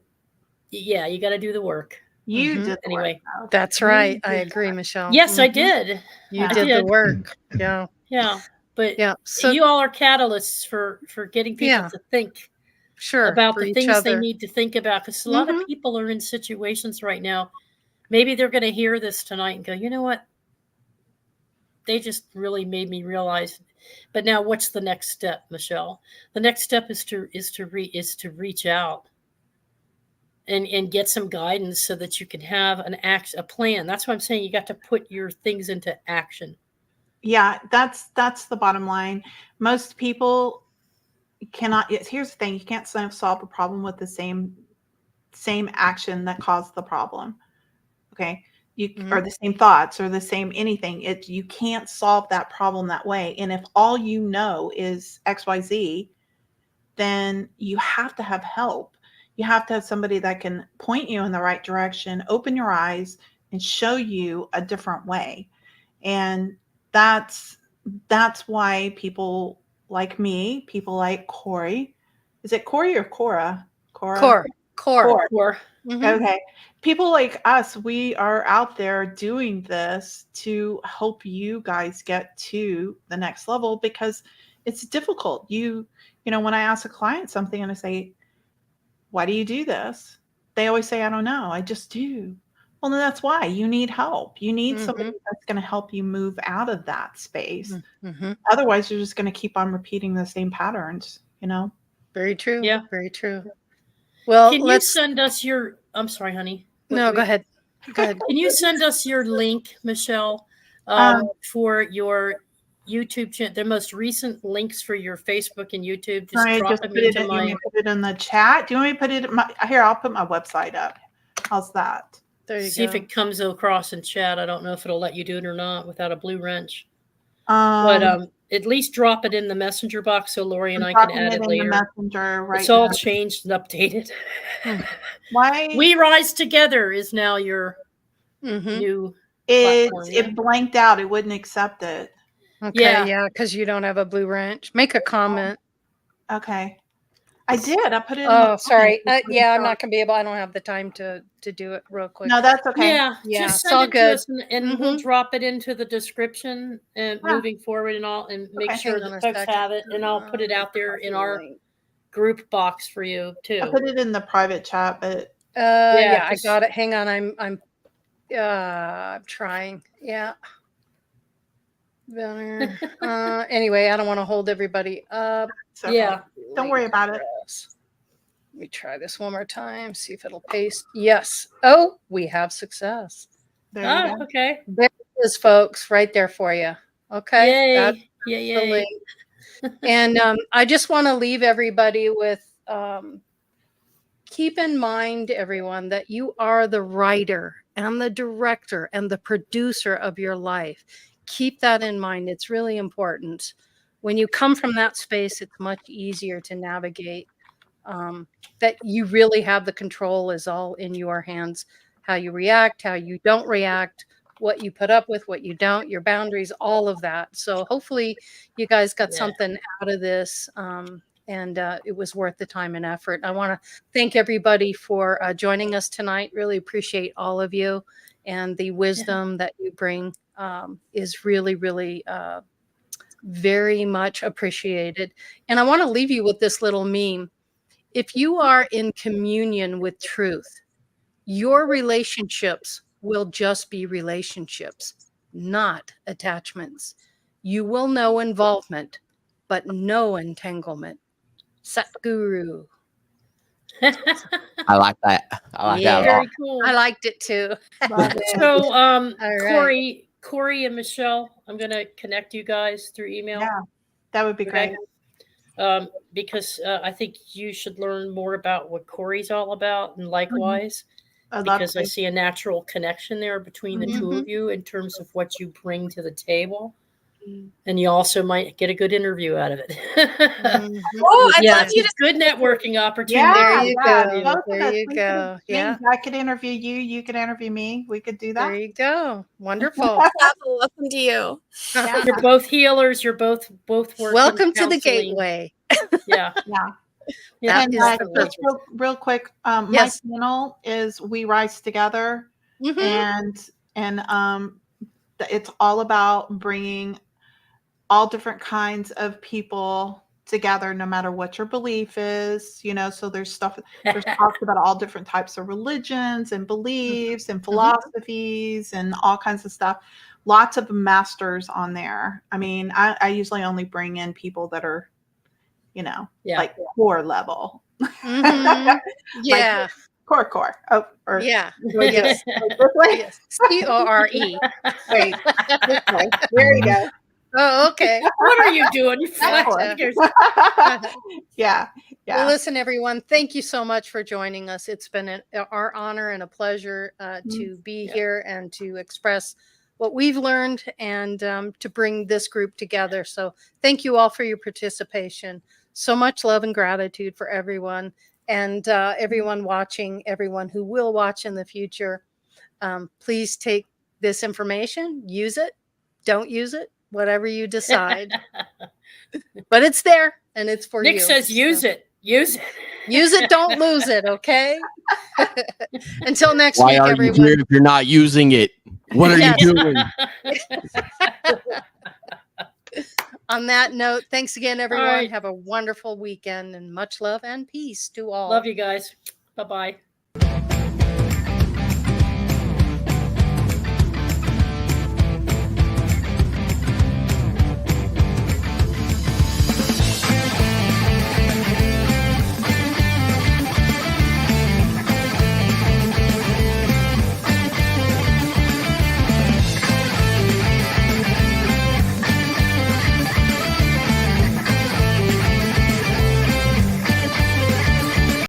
yeah, you got to do the work. You did the anyway. work. That's right. I agree, Michelle. Yes, I did. You I did the did. work. Yeah. Yeah, but Yeah. So you all are catalysts for getting people to think about for the each things they other. need to think about. Because a lot of people are in situations right now. Maybe they're going to hear this tonight and go, you know what? They just really made me realize. But now, what's the next step, Michelle? The next step is to reach out and get some guidance so that you can have a plan. That's why I'm saying you got to put your things into action. Yeah, that's the bottom line. Most people cannot. Here's the thing: you can't solve a problem with the same action that caused the problem. Okay, or the same thoughts or the same anything. You can't solve that problem that way. And if all you know is XYZ, then you have to have help. You have to have somebody that can point you in the right direction, open your eyes, and show you a different way. And that's why people like me, people like Corey. Is it Corey or Cora? Core. Okay. People like us, we are out there doing this to help you guys get to the next level because it's difficult. You know, when I ask a client something and I say, why do you do this? They always say, I don't know. I just do. Well, then that's why you need help. You need somebody that's going to help you move out of that space. Otherwise, you're just going to keep on repeating the same patterns, you know? Very true. Yeah. Very true. Well, can you send us your, I'm sorry, honey. No, go ahead. Go ahead. Can you send us your link, Michelle, for your YouTube channel, the most recent links for your Facebook and YouTube? Just drop them into my... You put it in the chat. Do you want me to put it in here? I'll put my website up. How's that? There you See if it comes across in chat. I don't know if it'll let you do it or not without a blue wrench. But at least drop it in the messenger box so Laurie and I can add it later. In the messenger right it's all changed and updated. Why? We Rise Together is now your new platform. It blanked out. It wouldn't accept it. Okay, yeah, because you don't have a blue wrench. Make a comment. Okay. I did. I put it in. Oh, sorry. Yeah, I'm not going to be able. I don't have the time to do it real quick. No, that's okay. Yeah, just send it to us and we'll drop it into the description and moving forward and all, and make sure that folks have it. And I'll put it out there in our group box for you too. I put it in the private chat, but yeah, I got it. Hang on, I'm trying. Yeah. Anyway, I don't want to hold everybody up. So yeah, don't worry about it. Let me try this one more time, see if it'll paste. Yes. Oh, we have success. There you go. Okay. There it is, folks, right there for you. Okay. Yay. Yay. And I just want to leave everybody with keep in mind, everyone, that you are the writer and the director and the producer of your life. Keep that in mind. It's really important. When you come from that space, it's much easier to navigate. That you really have the control is all in your hands. How you react, how you don't react, what you put up with, what you don't, your boundaries, all of that. So hopefully you guys got something out of this. And it was worth the time and effort. I want to thank everybody for joining us tonight. Really appreciate all of you, and the wisdom that you bring is really, really very much appreciated. And I want to leave you with this little meme. If you are in communion with truth, your relationships will just be relationships, not attachments. You will know involvement, but no entanglement. Satguru. I like that. I like that a lot. Very cool. I liked it too. So, right. Corey and Michelle, I'm going to connect you guys through email. Yeah, that would be great. Because I think you should learn more about what Corey's all about, and likewise. because I see a natural connection there between the two of you in terms of what you bring to the table. And you also might get a good interview out of it. Oh, I'd yeah, love you it's to. a good networking opportunity. There you yeah, go. both of There us, you we go. could- Yeah. I could interview you. You could interview me. We could do that. There you go. Wonderful. Welcome to you. Yeah. You're both healers. You're both work Welcome in to the counseling. gateway. Yeah. Yeah. Yeah. That And is the just purpose. real quick, Yes. my channel is We Rise Together, and it's all about bringing all different kinds of people together, no matter what your belief is. So there's talks about all different types of religions and beliefs and philosophies and all kinds of stuff. Lots of masters on there. I mean, I usually only bring in people that are, like core level. Yeah. Core. Oh, or Yeah. yes. Yes. CORE. Wait, this way. There you go. Oh, okay. What are you doing? You Yeah. Well, listen, everyone, thank you so much for joining us. It's been our honor and a pleasure to be here and to express what we've learned and to bring this group together. So thank you all for your participation. So much love and gratitude for everyone, and everyone watching, everyone who will watch in the future. Please take this information, use it, don't use it, whatever you decide. But it's there and it's for you. Nick says use it. Use it. Use it, don't lose it, okay? Until next Why week, are everyone. you here if you're not using it? What are you doing? On that note, thanks again, everyone. right. Have a wonderful weekend and much love and peace to all. Love you guys. Bye-bye.